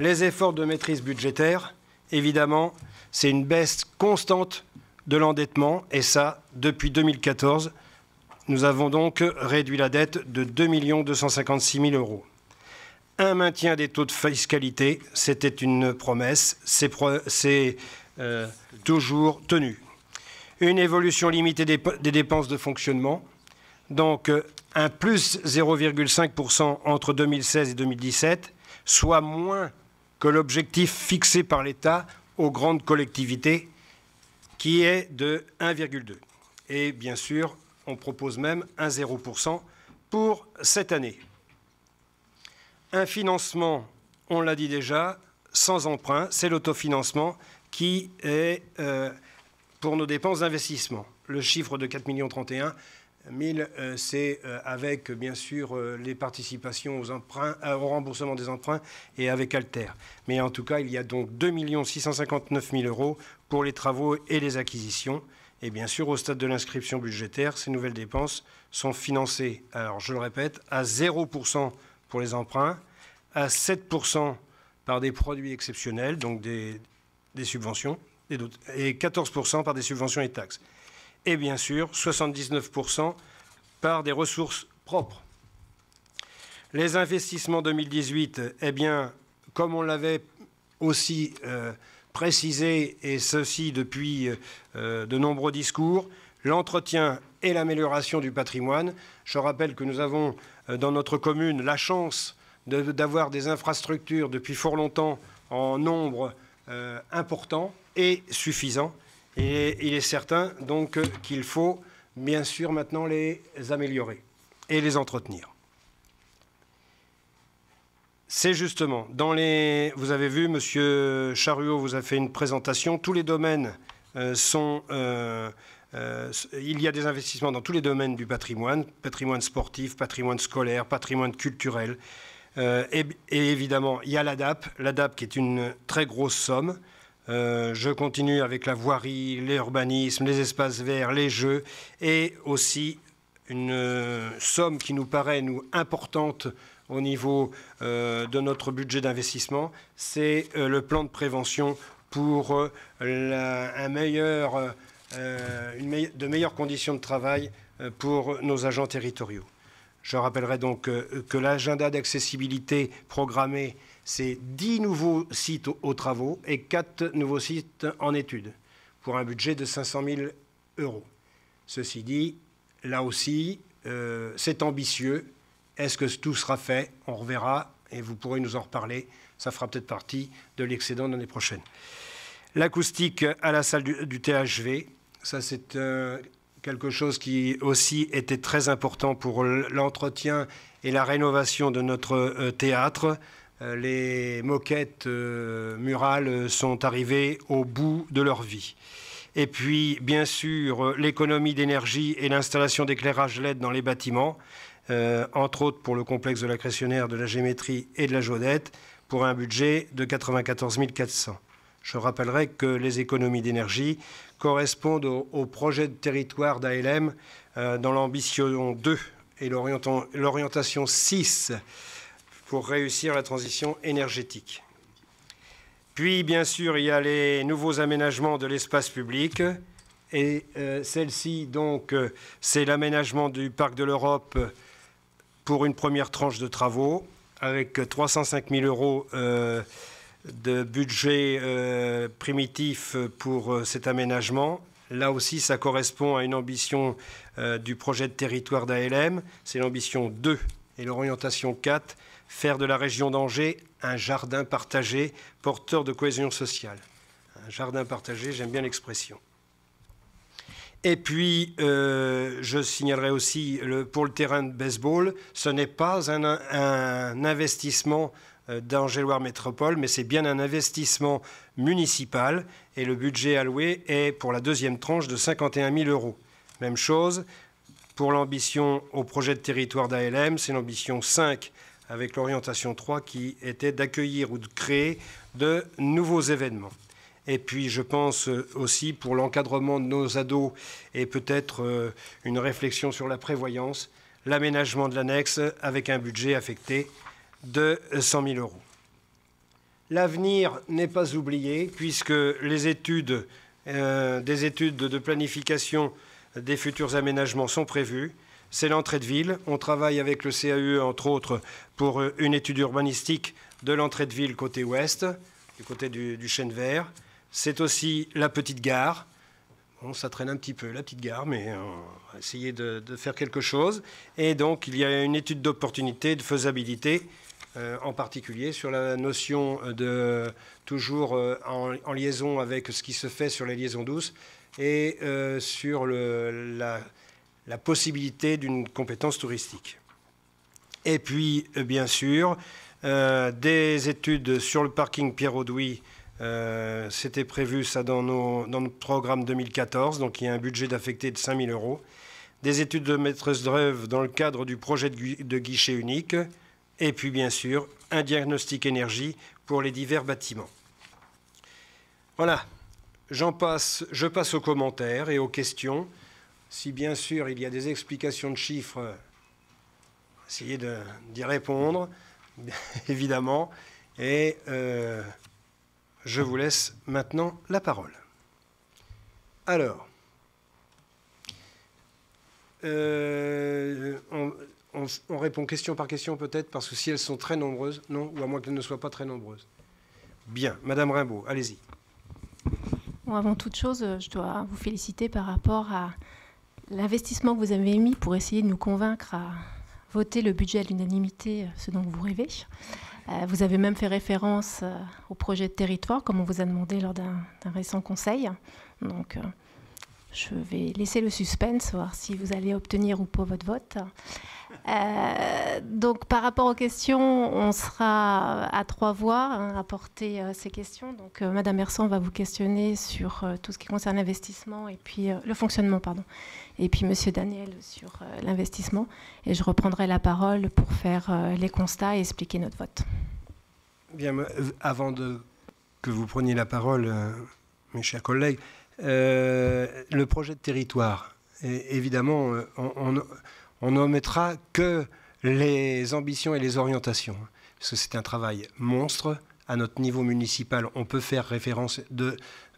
Les efforts de maîtrise budgétaire, évidemment, c'est une baisse constante de l'endettement, et ça, depuis 2014. Nous avons donc réduit la dette de 2 256 000 euros. Un maintien des taux de fiscalité, c'était une promesse, c'est toujours tenu. Une évolution limitée des dépenses de fonctionnement, donc un plus 0,5% entre 2016 et 2017, soit moins que l'objectif fixé par l'État aux grandes collectivités, qui est de 1,2. Et bien sûr, on propose même un 0% pour cette année. Un financement, on l'a dit déjà, sans emprunt, c'est l'autofinancement qui est pour nos dépenses d'investissement. Le chiffre de 4 031 000, c'est avec, bien sûr, les participations aux emprunts, au remboursement des emprunts et avec Alter. Mais en tout cas, il y a donc 2 659 000 euros pour les travaux et les acquisitions. Et bien sûr, au stade de l'inscription budgétaire, ces nouvelles dépenses sont financées, alors je le répète, à 0% pour les emprunts, à 7% par des produits exceptionnels, donc des subventions, et 14% par des subventions et taxes. Et bien sûr, 79% par des ressources propres. Les investissements 2018, eh bien, comme on l'avait aussi précisé, et ceci depuis de nombreux discours, l'entretien et l'amélioration du patrimoine. Je rappelle que nous avons dans notre commune la chance d'avoir des infrastructures depuis fort longtemps en nombre important et suffisant. Et il est certain donc qu'il faut bien sûr maintenant les améliorer et les entretenir. C'est justement dans les... Vous avez vu, Monsieur Charruot vous a fait une présentation. Tous les domaines sont... il y a des investissements dans tous les domaines du patrimoine sportif, patrimoine scolaire, patrimoine culturel. Et évidemment, il y a l'ADAP qui est une très grosse somme. Je continue avec la voirie, l'urbanisme, les espaces verts, les jeux, et aussi une somme qui nous paraît, importante au niveau de notre budget d'investissement, c'est le plan de prévention pour de meilleures conditions de travail pour nos agents territoriaux. Je rappellerai donc que l'agenda d'accessibilité programmé, c'est 10 nouveaux sites aux travaux et 4 nouveaux sites en études, pour un budget de 500 000 euros. Ceci dit, là aussi, c'est ambitieux. Est-ce que tout sera fait? On reverra et vous pourrez nous en reparler. Ça fera peut-être partie de l'excédent de l'année prochaine. L'acoustique à la salle du THV, ça c'est quelque chose qui aussi était très important pour l'entretien et la rénovation de notre théâtre. Les moquettes murales sont arrivées au bout de leur vie. Et puis, bien sûr, l'économie d'énergie et l'installation d'éclairage LED dans les bâtiments, entre autres pour le complexe de la Cressonnière, de la Gémétrie et de la Jaudette, pour un budget de 94 400. Je rappellerai que les économies d'énergie correspondent au projet de territoire d'ALM dans l'ambition 2 et l'orientation 6 pour réussir la transition énergétique. Puis, bien sûr, il y a les nouveaux aménagements de l'espace public. Et celle-ci, donc, c'est l'aménagement du Parc de l'Europe pour une première tranche de travaux, avec 305 000 euros de budget primitif pour cet aménagement. Là aussi, ça correspond à une ambition du projet de territoire d'ALM. C'est l'ambition 2 et l'orientation 4, faire de la région d'Angers un jardin partagé porteur de cohésion sociale. Un jardin partagé, j'aime bien l'expression. Et puis, je signalerai aussi, pour le terrain de baseball, ce n'est pas un investissement d'Angers-Loire Métropole, mais c'est bien un investissement municipal. Et le budget alloué est pour la deuxième tranche de 51 000 euros. Même chose pour l'ambition au projet de territoire d'ALM, c'est l'ambition 5 avec l'orientation 3 qui était d'accueillir ou de créer de nouveaux événements. Et puis je pense aussi pour l'encadrement de nos ados et peut-être une réflexion sur la prévoyance, l'aménagement de l'annexe avec un budget affecté de 100 000 euros. L'avenir n'est pas oublié, puisque les études, des études de planification des futurs aménagements sont prévues. C'est l'entrée de ville. On travaille avec le CAUE, entre autres, pour une étude urbanistique de l'entrée de ville côté ouest, du côté du chêne vert. C'est aussi la petite gare. Bon, ça traîne un petit peu, la petite gare, mais on va essayer de faire quelque chose. Et donc, il y a une étude d'opportunité, de faisabilité, en particulier sur la notion de toujours en liaison avec ce qui se fait sur les liaisons douces et sur la possibilité d'une compétence touristique. Et puis, bien sûr, des études sur le parking Pierre-Audoui. C'était prévu ça dans notre programme 2014, donc il y a un budget d'affecté de 5 000 €. Des études de maîtrise d'œuvre dans le cadre du projet de guichet unique. Et puis, bien sûr, un diagnostic énergie pour les divers bâtiments. Voilà, je passe aux commentaires et aux questions. Si, bien sûr, il y a des explications de chiffres, essayez d'y répondre, évidemment. Et je vous laisse maintenant la parole. Alors, on répond question par question peut-être, parce que si elles sont très nombreuses, non, ou à moins qu'elles ne soient pas très nombreuses. Bien, Madame Rimbaud, allez-y. Bon, avant toute chose, je dois vous féliciter par rapport à l'investissement que vous avez mis pour essayer de nous convaincre à voter le budget à l'unanimité, ce dont vous rêvez. Vous avez même fait référence au projet de territoire, comme on vous a demandé lors d'un récent conseil. Donc, je vais laisser le suspense, voir si vous allez obtenir ou pas votre vote. Donc, par rapport aux questions, on sera à 3 voix à porter ces questions. Donc, Madame Hersan va vous questionner sur tout ce qui concerne l'investissement et puis le fonctionnement, pardon. Et puis Monsieur Daniel sur l'investissement. Et je reprendrai la parole pour faire les constats et expliquer notre vote. Bien, avant que vous preniez la parole, mes chers collègues, le projet de territoire, évidemment, on n'omettra que les ambitions et les orientations, parce que c'est un travail monstre. À notre niveau municipal, on peut faire référence,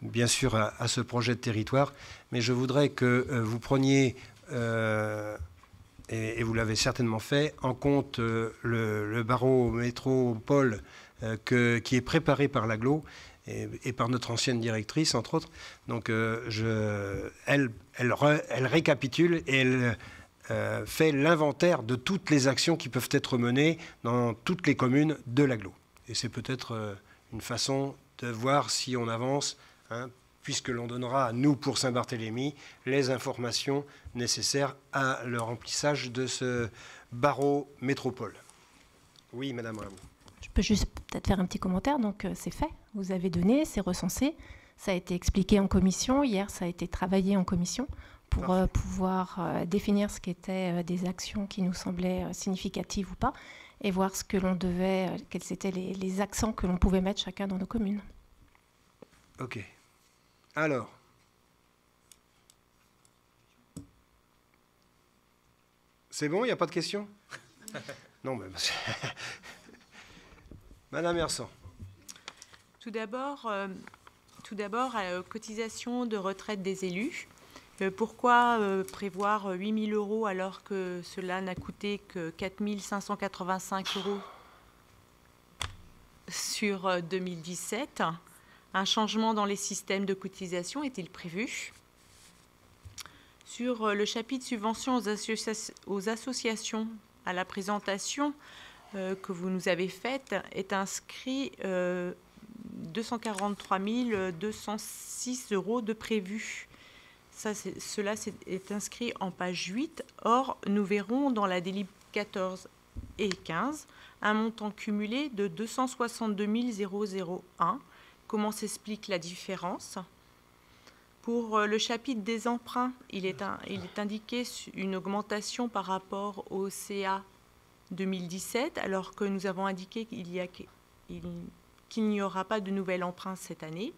bien sûr, à ce projet de territoire, mais je voudrais que vous preniez, et vous l'avez certainement fait, en compte le barreau métropole qui est préparé par l'AGLO, et par notre ancienne directrice, entre autres. Donc, elle récapitule et elle fait l'inventaire de toutes les actions qui peuvent être menées dans toutes les communes de l'AGLO. Et c'est peut-être une façon de voir si on avance, hein, puisque l'on donnera à nous, pour Saint-Barthélemy, les informations nécessaires à le remplissage de ce barreau métropole. Oui, Madame Rameau. Je peux juste peut-être faire un petit commentaire. Donc, c'est fait. Vous avez donné, c'est recensé. Ça a été expliqué en commission. Hier, ça a été travaillé en commission pour pouvoir définir ce qu'étaient des actions qui nous semblaient significatives ou pas, et voir ce que l'on devait, quels étaient les accents que l'on pouvait mettre chacun dans nos communes. OK. Alors, c'est bon, il n'y a pas de questions? Non, mais... Madame Hersan. Tout d'abord, cotisation de retraite des élus. Pourquoi prévoir 8 000 € alors que cela n'a coûté que 4 585 € sur 2017? Un changement dans les systèmes de cotisation est-il prévu? Sur le chapitre subventions aux associations, à la présentation que vous nous avez faite, est inscrit 243 206 € de prévu. Cela est inscrit en page 8. Or, nous verrons dans la délib 14 et 15 un montant cumulé de 262 001. Comment s'explique la différence? Pour le chapitre des emprunts, il est indiqué une augmentation par rapport au CA 2017, alors que nous avons indiqué qu'il n'y aura pas de nouvel emprunt cette année.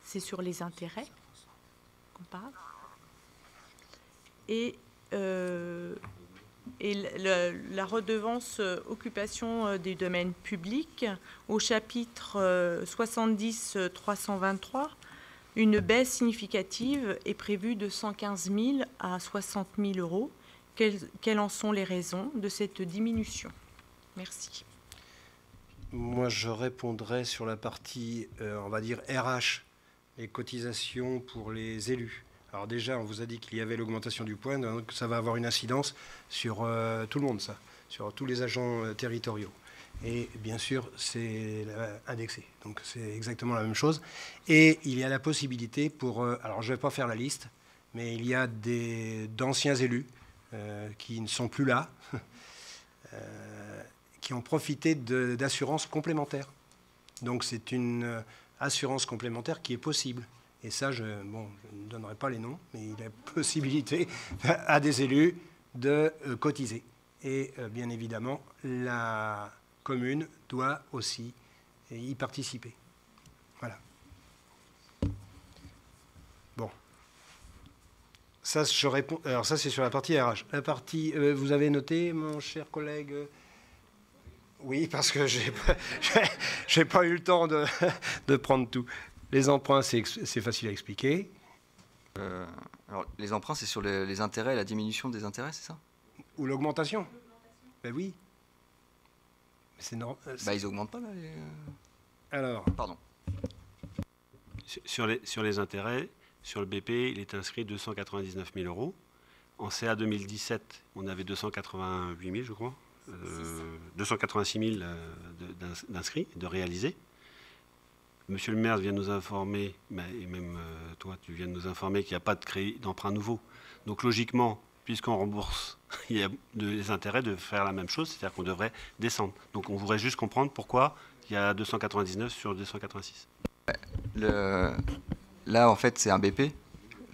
C'est sur les intérêts qu'on parle. Et et la redevance occupation des domaines publics, au chapitre 70 323, une baisse significative est prévue de 115 000 à 60 000 euros. Quelles en sont les raisons de cette diminution? Merci. Moi, je répondrai sur la partie, on va dire, RH, les cotisations pour les élus. Alors déjà, on vous a dit qu'il y avait l'augmentation du point, donc ça va avoir une incidence sur tout le monde, ça, sur tous les agents territoriaux. Et bien sûr, c'est indexé, donc c'est exactement la même chose. Et il y a la possibilité pour, alors je ne vais pas faire la liste, mais il y a d'anciens élus qui ne sont plus là, qui ont profité d'assurances complémentaires. Donc c'est une assurance complémentaire qui est possible. Et ça, je ne donnerai pas les noms, mais il y a possibilité à des élus de cotiser. Et bien évidemment, la commune doit aussi y participer. Voilà. Bon. Ça, je réponds. Alors ça, c'est sur la partie RH. La partie, vous avez noté, mon cher collègue? Oui, parce que j'ai pas eu le temps de prendre tout. Les emprunts, c'est facile à expliquer. Alors, les emprunts, c'est sur les intérêts, la diminution des intérêts, c'est ça? Ou l'augmentation? Ben oui. C'est normal. Bah, ils augmentent pas, là. Alors. Pardon. Sur les intérêts, sur le BP, il est inscrit 299 000 euros. En CA 2017, on avait 288 000, je crois. 286 000 d'inscrits, de réalisés. Monsieur le maire vient de nous informer, et même toi, tu viens de nous informer qu'il n'y a pas de crédit d'emprunt nouveau. Donc logiquement, puisqu'on rembourse, il y a des intérêts de faire la même chose, c'est-à-dire qu'on devrait descendre. Donc on voudrait juste comprendre pourquoi il y a 299 sur 286. Là, en fait, c'est un BP.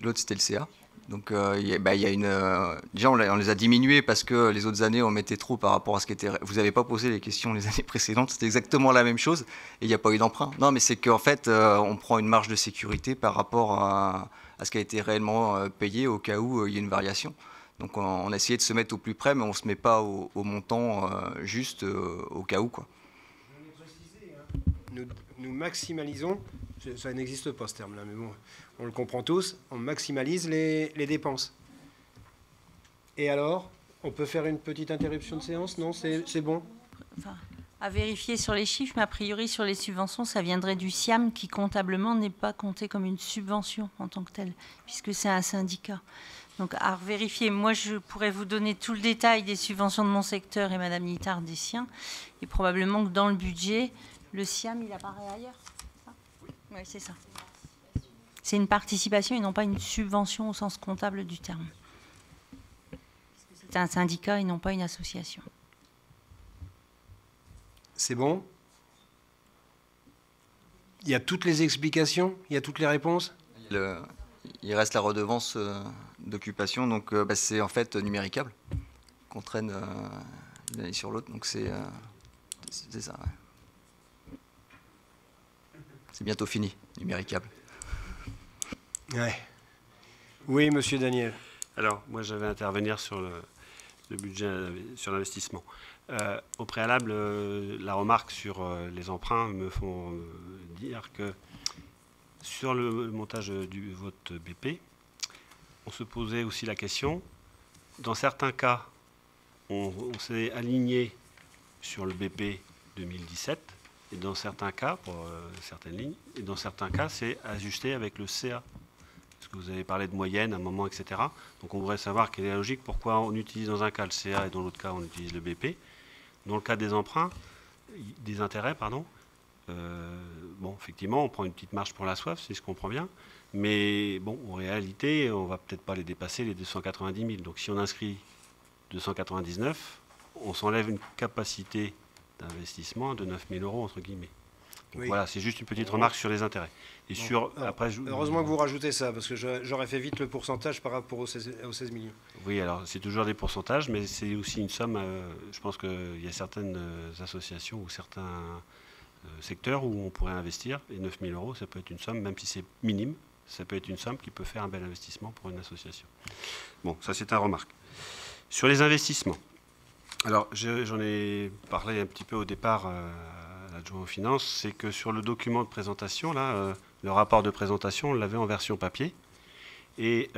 L'autre, c'était le CA. Donc il y a une... déjà, on les a diminués parce que les autres années, on mettait trop par rapport à ce qui était... Vous n'avez pas posé les questions les années précédentes, c'était exactement la même chose et il n'y a pas eu d'emprunt. Non, mais c'est qu'en fait, on prend une marge de sécurité par rapport à ce qui a été réellement payé au cas où il y a une variation. Donc on a essayé de se mettre au plus près, mais on ne se met pas au montant juste au cas où, quoi. Je l'ai précisé, hein. Nous maximalisons, ça n'existe pas ce terme-là, mais bon, on le comprend tous, on maximalise les dépenses. Et alors, on peut faire une petite interruption de séance? Non, c'est bon? Enfin, à vérifier sur les chiffres, mais a priori sur les subventions, ça viendrait du SIAM qui comptablement n'est pas compté comme une subvention en tant que telle, puisque c'est un syndicat. Donc à vérifier, moi je pourrais vous donner tout le détail des subventions de mon secteur et Madame Nittard des siens, et probablement que dans le budget, le SIAM il apparaît ailleurs. Oui, c'est ça. C'est une participation et non pas une subvention au sens comptable du terme. C'est un syndicat et non pas une association. C'est bon? Il y a toutes les explications? Il y a toutes les réponses? Il reste la redevance d'occupation, donc c'est en fait numéricable, qu'on traîne d'une année sur l'autre, donc c'est ça. Ouais. C'est bientôt fini, numéricable. Ouais. Oui, monsieur Daniel. Alors, moi, je vais intervenir sur le budget, sur l'investissement. Au préalable, la remarque sur les emprunts me font dire que sur le montage du vote BP, on se posait aussi la question, dans certains cas, on s'est aligné sur le BP 2017, et dans certains cas, pour certaines lignes, et dans certains cas, c'est ajusté avec le CA. Parce que vous avez parlé de moyenne, à un moment, etc. Donc on voudrait savoir quelle est la logique, pourquoi on utilise dans un cas le CA et dans l'autre cas on utilise le BP. Dans le cas des emprunts, des intérêts, pardon, bon, effectivement, on prend une petite marge pour la soif, si je comprends bien, mais bon, en réalité, on ne va peut-être pas les dépasser, les 290 000. Donc si on inscrit 299, on s'enlève une capacité d'investissement de 9 000 euros, entre guillemets. Donc oui. Voilà, c'est juste une petite remarque sur les intérêts. Et sur, après, heureusement que vous rajoutez ça, parce que j'aurais fait vite le pourcentage par rapport aux 16 millions. Oui, alors c'est toujours des pourcentages, mais c'est aussi une somme. Je pense qu'il y a certaines associations ou certains secteurs où on pourrait investir, et 9 000 euros, ça peut être une somme, même si c'est minime, ça peut être une somme qui peut faire un bel investissement pour une association. Bon, ça c'est une remarque. Sur les investissements. Alors, j'en ai parlé un petit peu au départ à l'adjoint aux finances, c'est que sur le document de présentation, là, le rapport de présentation, on l'avait en version papier. Et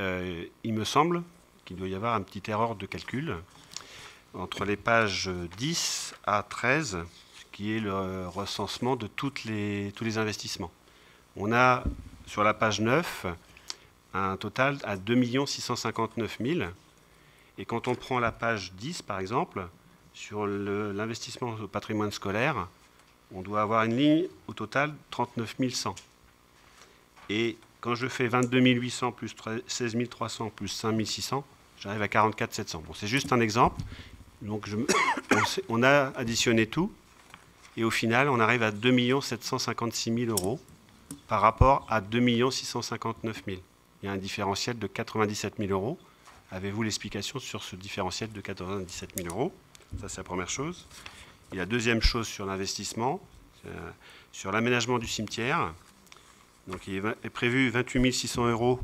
il me semble qu'il doit y avoir une petite erreur de calcul entre les pages 10 à 13, qui est le recensement de tous les investissements. On a, sur la page 9, un total à 2 659 000. Et quand on prend la page 10, par exemple, sur l'investissement au patrimoine scolaire, on doit avoir une ligne au total 39 100. Et quand je fais 22 800 plus 16 300 plus 5 600, j'arrive à 44 700. Bon, c'est juste un exemple. Donc on a additionné tout. Et au final, on arrive à 2 756 000 euros par rapport à 2 659 000. Il y a un différentiel de 97 000 euros. Avez-vous l'explication sur ce différentiel de 97 000 euros? Ça, c'est la première chose. Et la deuxième chose sur l'investissement, sur l'aménagement du cimetière. Donc, il est prévu 28 600 euros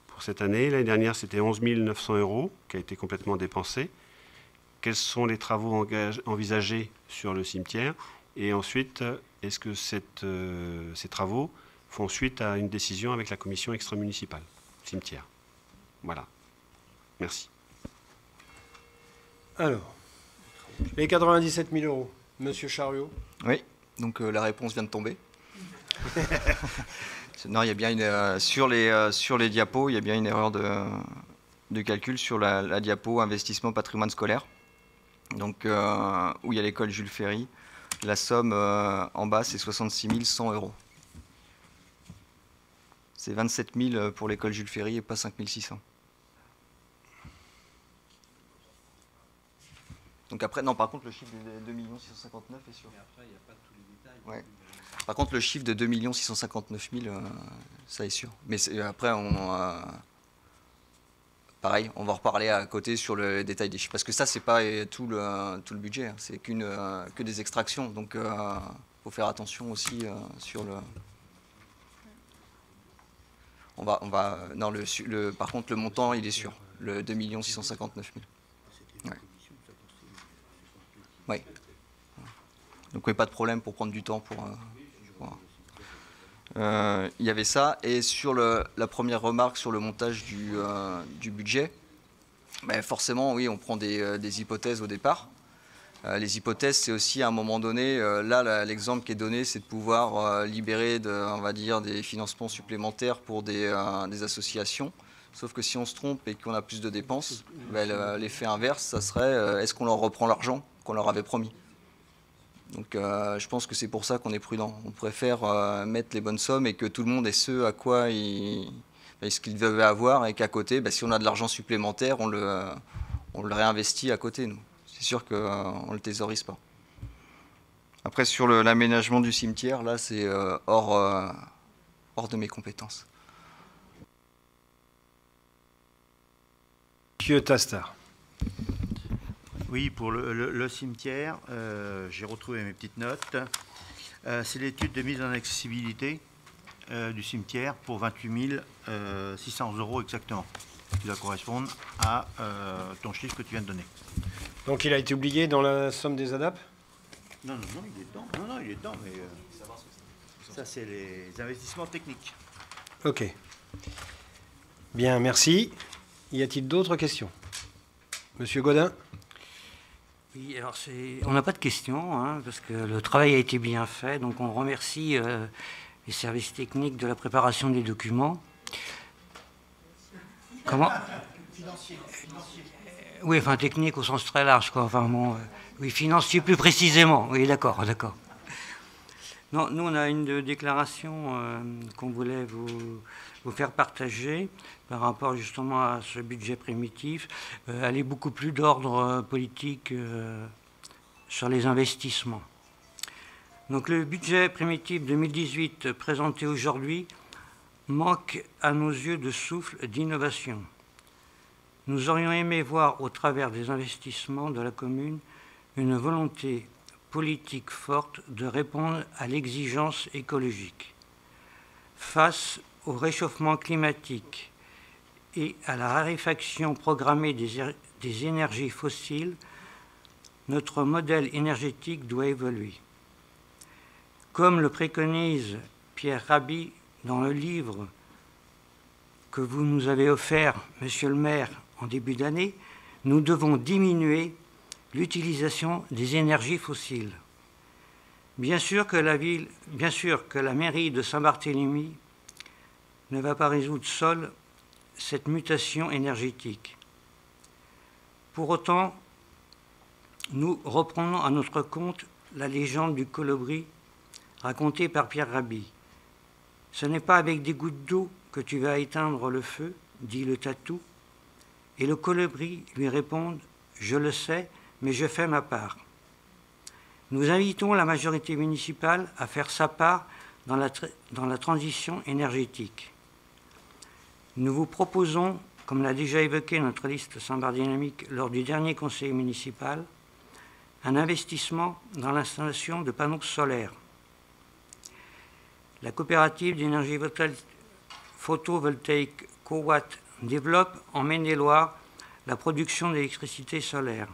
pour cette année. L'année dernière, c'était 11 900 euros qui a été complètement dépensé. Quels sont les travaux envisagés sur le cimetière? Et ensuite, est-ce que ces travaux font suite à une décision avec la commission extra-municipale cimetière? Voilà. Merci. Alors, les 97 000 euros, Monsieur Chariot? Oui, donc la réponse vient de tomber. Non, il y a bien une, sur les diapos, il y a bien une erreur de calcul sur la diapo investissement patrimoine scolaire. Donc, où il y a l'école Jules Ferry, la somme en bas, c'est 66 100 euros. C'est 27 000 pour l'école Jules Ferry et pas 5 600. Donc après, non, par contre, le chiffre de 2 659 est sûr. Mais après, il n'y a pas tous les détails. Ouais. Par contre, le chiffre de 2 659 000, ça est sûr. Mais après, pareil, on va reparler à côté sur le détail des chiffres. Parce que ça, c'est pas tout le budget. Hein. C'est que des extractions. Donc, il faut faire attention aussi sur le... Non, par contre, le montant, il est sûr. Le 2 659 000. Ouais. Oui. Donc, oui, pas de problème pour prendre du temps pour... il y avait ça. Et sur la première remarque sur le montage du budget, ben forcément, oui, on prend des hypothèses au départ. Les hypothèses, c'est aussi à un moment donné, là, l'exemple qui est donné, c'est de pouvoir libérer, on va dire, des financements supplémentaires pour des associations. Sauf que si on se trompe et qu'on a plus de dépenses, ben, l'effet inverse, ça serait est-ce qu'on leur reprend l'argent qu'on leur avait promis? Donc je pense que c'est pour ça qu'on est prudent. On préfère mettre les bonnes sommes et que tout le monde ait ce à quoi ce qu'il devait avoir, et qu'à côté, si on a de l'argent supplémentaire, on le réinvestit à côté, nous. C'est sûr qu'on ne le thésaurise pas. Après, sur l'aménagement du cimetière, là, c'est hors de mes compétences. Monsieur Tastard. Oui, pour le cimetière, j'ai retrouvé mes petites notes. C'est l'étude de mise en accessibilité du cimetière pour 28 600 euros exactement, qui doit correspondre à ton chiffre que tu viens de donner. Donc il a été oublié dans la somme des ADAP? Non, il est dedans. Non, il est dedans, mais ça, c'est les investissements techniques. Ok. Bien, merci. Y a-t-il d'autres questions? Monsieur Godin? Oui, alors on n'a pas de questions, hein, parce que le travail a été bien fait. Donc on remercie les services techniques de la préparation des documents. Comment? Financier. Oui, enfin technique au sens très large, quoi. Enfin, bon, oui, financier plus précisément. Oui, d'accord. Non, nous, on a une déclaration qu'on voulait vous faire partager par rapport justement à ce budget primitif. Elle est beaucoup plus d'ordre politique sur les investissements. Donc le budget primitif 2018 présenté aujourd'hui manque à nos yeux de souffle d'innovation. Nous aurions aimé voir au travers des investissements de la commune une volonté politique forte de répondre à l'exigence écologique. Face au réchauffement climatique et à la raréfaction programmée des énergies fossiles, notre modèle énergétique doit évoluer. Comme le préconise Pierre Rabhi dans le livre que vous nous avez offert, Monsieur le maire, en début d'année, nous devons diminuer l'utilisation des énergies fossiles. Bien sûr que la mairie de Saint-Barthélemy ne va pas résoudre seule cette mutation énergétique. Pour autant, nous reprenons à notre compte la légende du colibri racontée par Pierre Rabhi. Ce n'est pas avec des gouttes d'eau que tu vas éteindre le feu, dit le tatou, et le colibri lui répond « Je le sais, mais je fais ma part ». Nous invitons la majorité municipale à faire sa part dans la transition énergétique. Nous vous proposons, comme l'a déjà évoqué notre liste Saint-Barthélemy lors du dernier conseil municipal, un investissement dans l'installation de panneaux solaires. La coopérative d'énergie photovoltaïque Cowatt développe en Maine-et-Loire la production d'électricité solaire.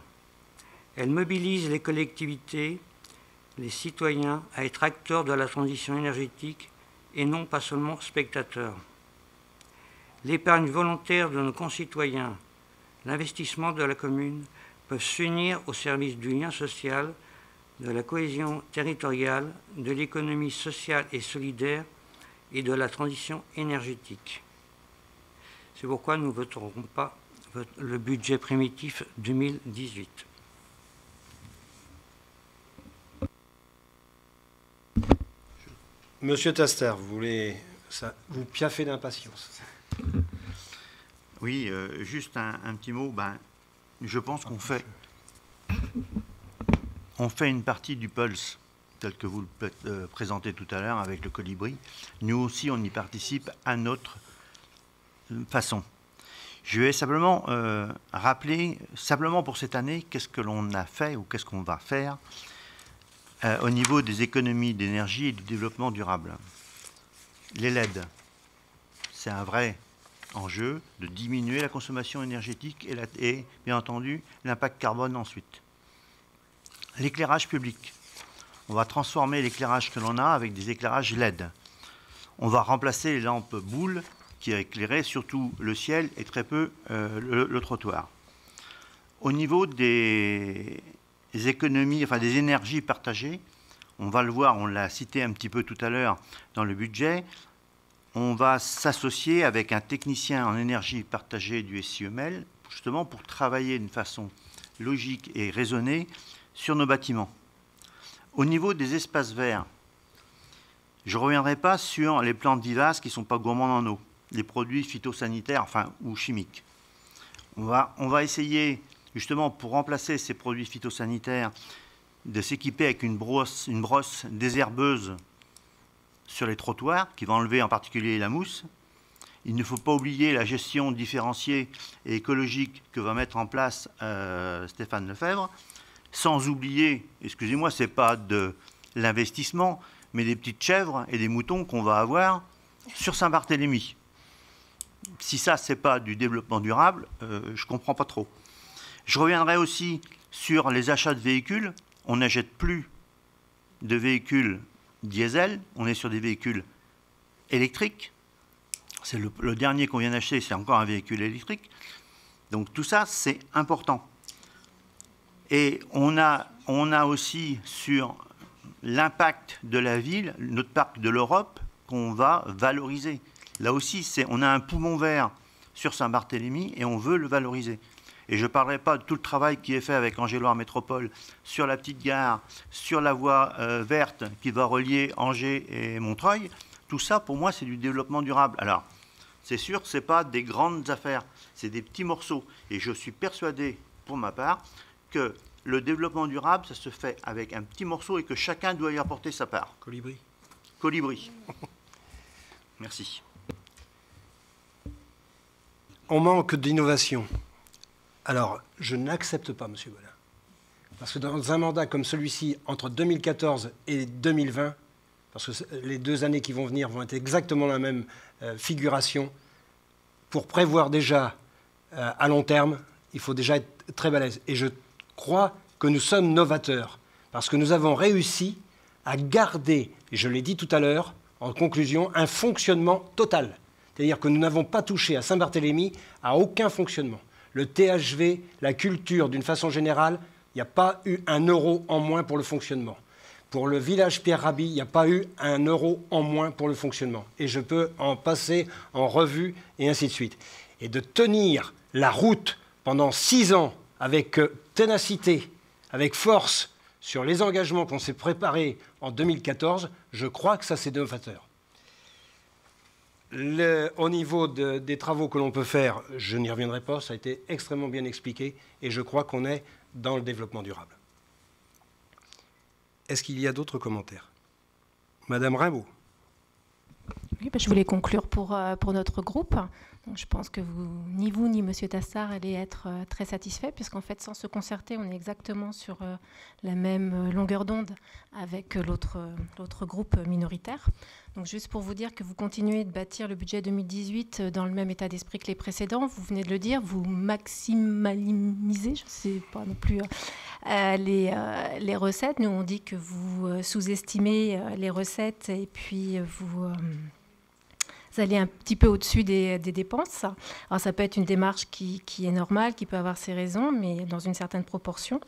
Elle mobilise les collectivités, les citoyens à être acteurs de la transition énergétique et non pas seulement spectateurs. L'épargne volontaire de nos concitoyens, l'investissement de la commune peuvent s'unir au service du lien social, de la cohésion territoriale, de l'économie sociale et solidaire et de la transition énergétique. C'est pourquoi nous ne voterons pas le budget primitif 2018. Monsieur Taster, vous piaffez d'impatience. Oui, juste un petit mot. Je pense qu'on fait une partie du Pulse, tel que vous le présentez tout à l'heure avec le colibri. Nous aussi, on y participe à notre façon. Je vais simplement rappeler, simplement pour cette année, qu'est-ce que l'on a fait ou qu'est-ce qu'on va faire au niveau des économies d'énergie et du développement durable. Les LED, c'est un vrai enjeu de diminuer la consommation énergétique et bien entendu, l'impact carbone ensuite. L'éclairage public. On va transformer l'éclairage que l'on a avec des éclairages LED. On va remplacer les lampes boules qui éclairaient surtout le ciel et très peu le trottoir. Au niveau des économies, enfin des énergies partagées, on va le voir, on l'a cité un petit peu tout à l'heure dans le budget, on va s'associer avec un technicien en énergie partagée du SIEMEL, justement pour travailler d'une façon logique et raisonnée sur nos bâtiments. Au niveau des espaces verts, je ne reviendrai pas sur les plantes vivaces qui ne sont pas gourmandes en eau, les produits phytosanitaires ou chimiques. On va essayer, justement, pour remplacer ces produits phytosanitaires, de s'équiper avec une brosse désherbeuse sur les trottoirs, qui va enlever en particulier la mousse. Il ne faut pas oublier la gestion différenciée et écologique que va mettre en place Stéphane Lefebvre, sans oublier, excusez-moi, ce n'est pas de l'investissement, mais des petites chèvres et des moutons qu'on va avoir sur Saint-Barthélemy. Si ça, ce n'est pas du développement durable, je ne comprends pas trop. Je reviendrai aussi sur les achats de véhicules. On n'achète plus de véhicules diesel, on est sur des véhicules électriques. C'est le dernier qu'on vient d'acheter, c'est encore un véhicule électrique. Donc tout ça, c'est important. Et on a aussi sur l'impact de la ville, notre parc de l'Europe, qu'on va valoriser. Là aussi, on a un poumon vert sur Saint-Barthélemy et on veut le valoriser. Et je ne parlerai pas de tout le travail qui est fait avec Angers-Loire Métropole sur la petite gare, sur la voie verte qui va relier Angers et Montreuil. Tout ça, pour moi, c'est du développement durable. Alors, c'est sûr que ce n'est pas des grandes affaires, c'est des petits morceaux. Et je suis persuadé, pour ma part, que le développement durable, ça se fait avec un petit morceau et que chacun doit y apporter sa part. Colibri. Colibri. Merci. On manque d'innovation. Alors, je n'accepte pas, M. Bollin, parce que dans un mandat comme celui-ci, entre 2014 et 2020, parce que les 2 années qui vont venir vont être exactement la même figuration, pour prévoir déjà à long terme, il faut déjà être très balèze. Et je crois que nous sommes novateurs, parce que nous avons réussi à garder, et je l'ai dit tout à l'heure, en conclusion, un fonctionnement total. C'est-à-dire que nous n'avons pas touché à Saint-Barthélemy à aucun fonctionnement. Le THV, la culture, d'une façon générale, il n'y a pas eu un euro en moins pour le fonctionnement. Pour le village Pierre Rabhi, il n'y a pas eu un euro en moins pour le fonctionnement. Et je peux en passer en revue et ainsi de suite. Et de tenir la route pendant 6 ans avec ténacité, avec force, sur les engagements qu'on s'est préparés en 2014, je crois que ça c'est novateur. Au niveau des travaux que l'on peut faire, je n'y reviendrai pas, ça a été extrêmement bien expliqué et je crois qu'on est dans le développement durable. Est-ce qu'il y a d'autres commentaires? Madame Rimbaud. Oui, je voulais conclure pour notre groupe. Donc, je pense que ni vous ni Monsieur Tassard allez être très satisfaits, puisqu'en fait, sans se concerter, on est exactement sur la même longueur d'onde avec l'autre groupe minoritaire. Donc, juste pour vous dire que vous continuez de bâtir le budget 2018 dans le même état d'esprit que les précédents. Vous venez de le dire, vous maximalisez, je ne sais pas non plus, les recettes. Nous, on dit que vous sous-estimez les recettes et puis vous allez un petit peu au-dessus des dépenses. Alors ça peut être une démarche qui est normale, qui peut avoir ses raisons, mais dans une certaine proportion.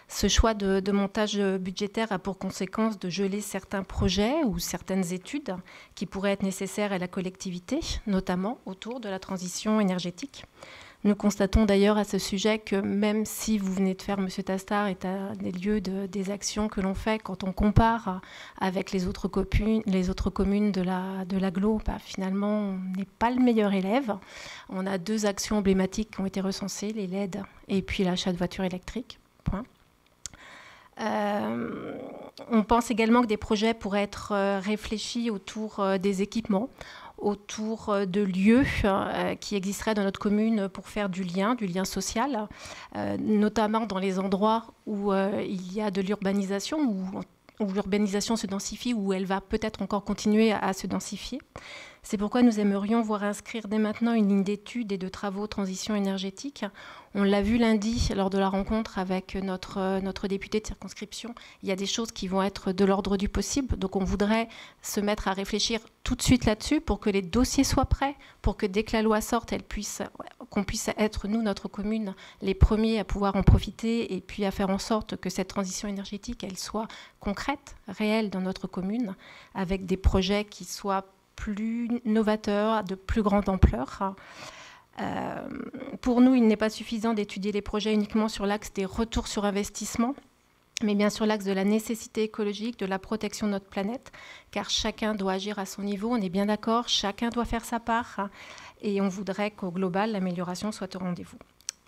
Ce choix de montage budgétaire a pour conséquence de geler certains projets ou certaines études qui pourraient être nécessaires à la collectivité, notamment autour de la transition énergétique. Nous constatons d'ailleurs à ce sujet que même si vous venez de faire, M. Tassard, état des lieux des actions que l'on fait, quand on compare avec les autres communes de l'agglo, finalement, on n'est pas le meilleur élève. On a 2 actions emblématiques qui ont été recensées, les LED et puis l'achat de voitures électriques. Point. On pense également que des projets pourraient être réfléchis autour des équipements, autour de lieux qui existeraient dans notre commune pour faire du lien social, notamment dans les endroits où il y a de l'urbanisation, où l'urbanisation se densifie, où elle va peut-être encore continuer à se densifier. C'est pourquoi nous aimerions voir inscrire dès maintenant une ligne d'études et de travaux transition énergétique. On l'a vu lundi lors de la rencontre avec notre député de circonscription. Il y a des choses qui vont être de l'ordre du possible. Donc on voudrait se mettre à réfléchir tout de suite là-dessus pour que les dossiers soient prêts, pour que dès que la loi sorte, qu'on puisse être, nous, notre commune, les premiers à pouvoir en profiter et puis à faire en sorte que cette transition énergétique, elle soit concrète, réelle dans notre commune, avec des projets qui soient plus novateurs, de plus grande ampleur. Pour nous, il n'est pas suffisant d'étudier les projets uniquement sur l'axe des retours sur investissement, mais bien sur l'axe de la nécessité écologique, de la protection de notre planète, car chacun doit agir à son niveau, on est bien d'accord, chacun doit faire sa part, et on voudrait qu'au global, l'amélioration soit au rendez-vous.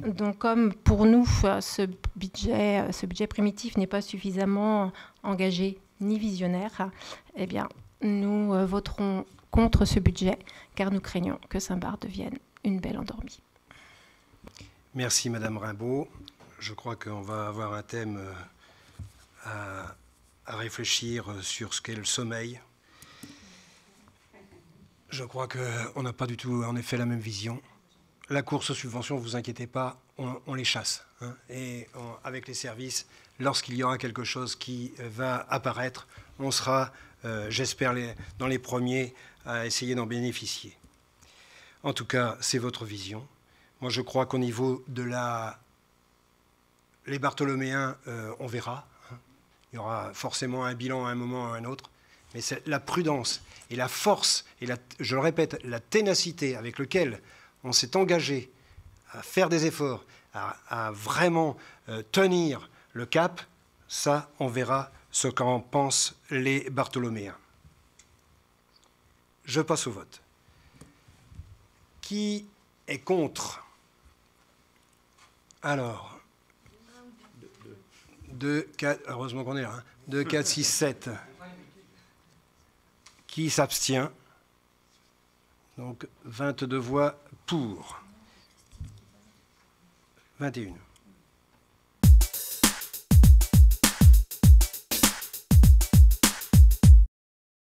Donc, comme pour nous, ce budget primitif n'est pas suffisamment engagé ni visionnaire, eh bien, nous voterons contre ce budget, car nous craignons que Saint-Barth devienne une belle endormie. Merci Madame Rimbaud. Je crois qu'on va avoir un thème à réfléchir sur ce qu'est le sommeil. Je crois qu'on n'a pas du tout en effet la même vision. La course aux subventions, ne vous inquiétez pas, on les chasse. Hein, et avec les services, lorsqu'il y aura quelque chose qui va apparaître, on sera, j'espère, dans les premiers à essayer d'en bénéficier. En tout cas, c'est votre vision. Moi, je crois qu'au niveau de les Bartholoméens, on verra. Hein. Il y aura forcément un bilan à un moment ou à un autre. Mais c'est la prudence et la force, et je le répète, la ténacité avec laquelle on s'est engagé à faire des efforts, à vraiment tenir le cap, ça, on verra ce qu'en pensent les Bartholoméens. Je passe au vote. Qui est contre? Alors, 2, 4, heureusement qu'on est là, hein, 2, 4, 6, 7. Qui s'abstient? Donc 22 voix pour. 21.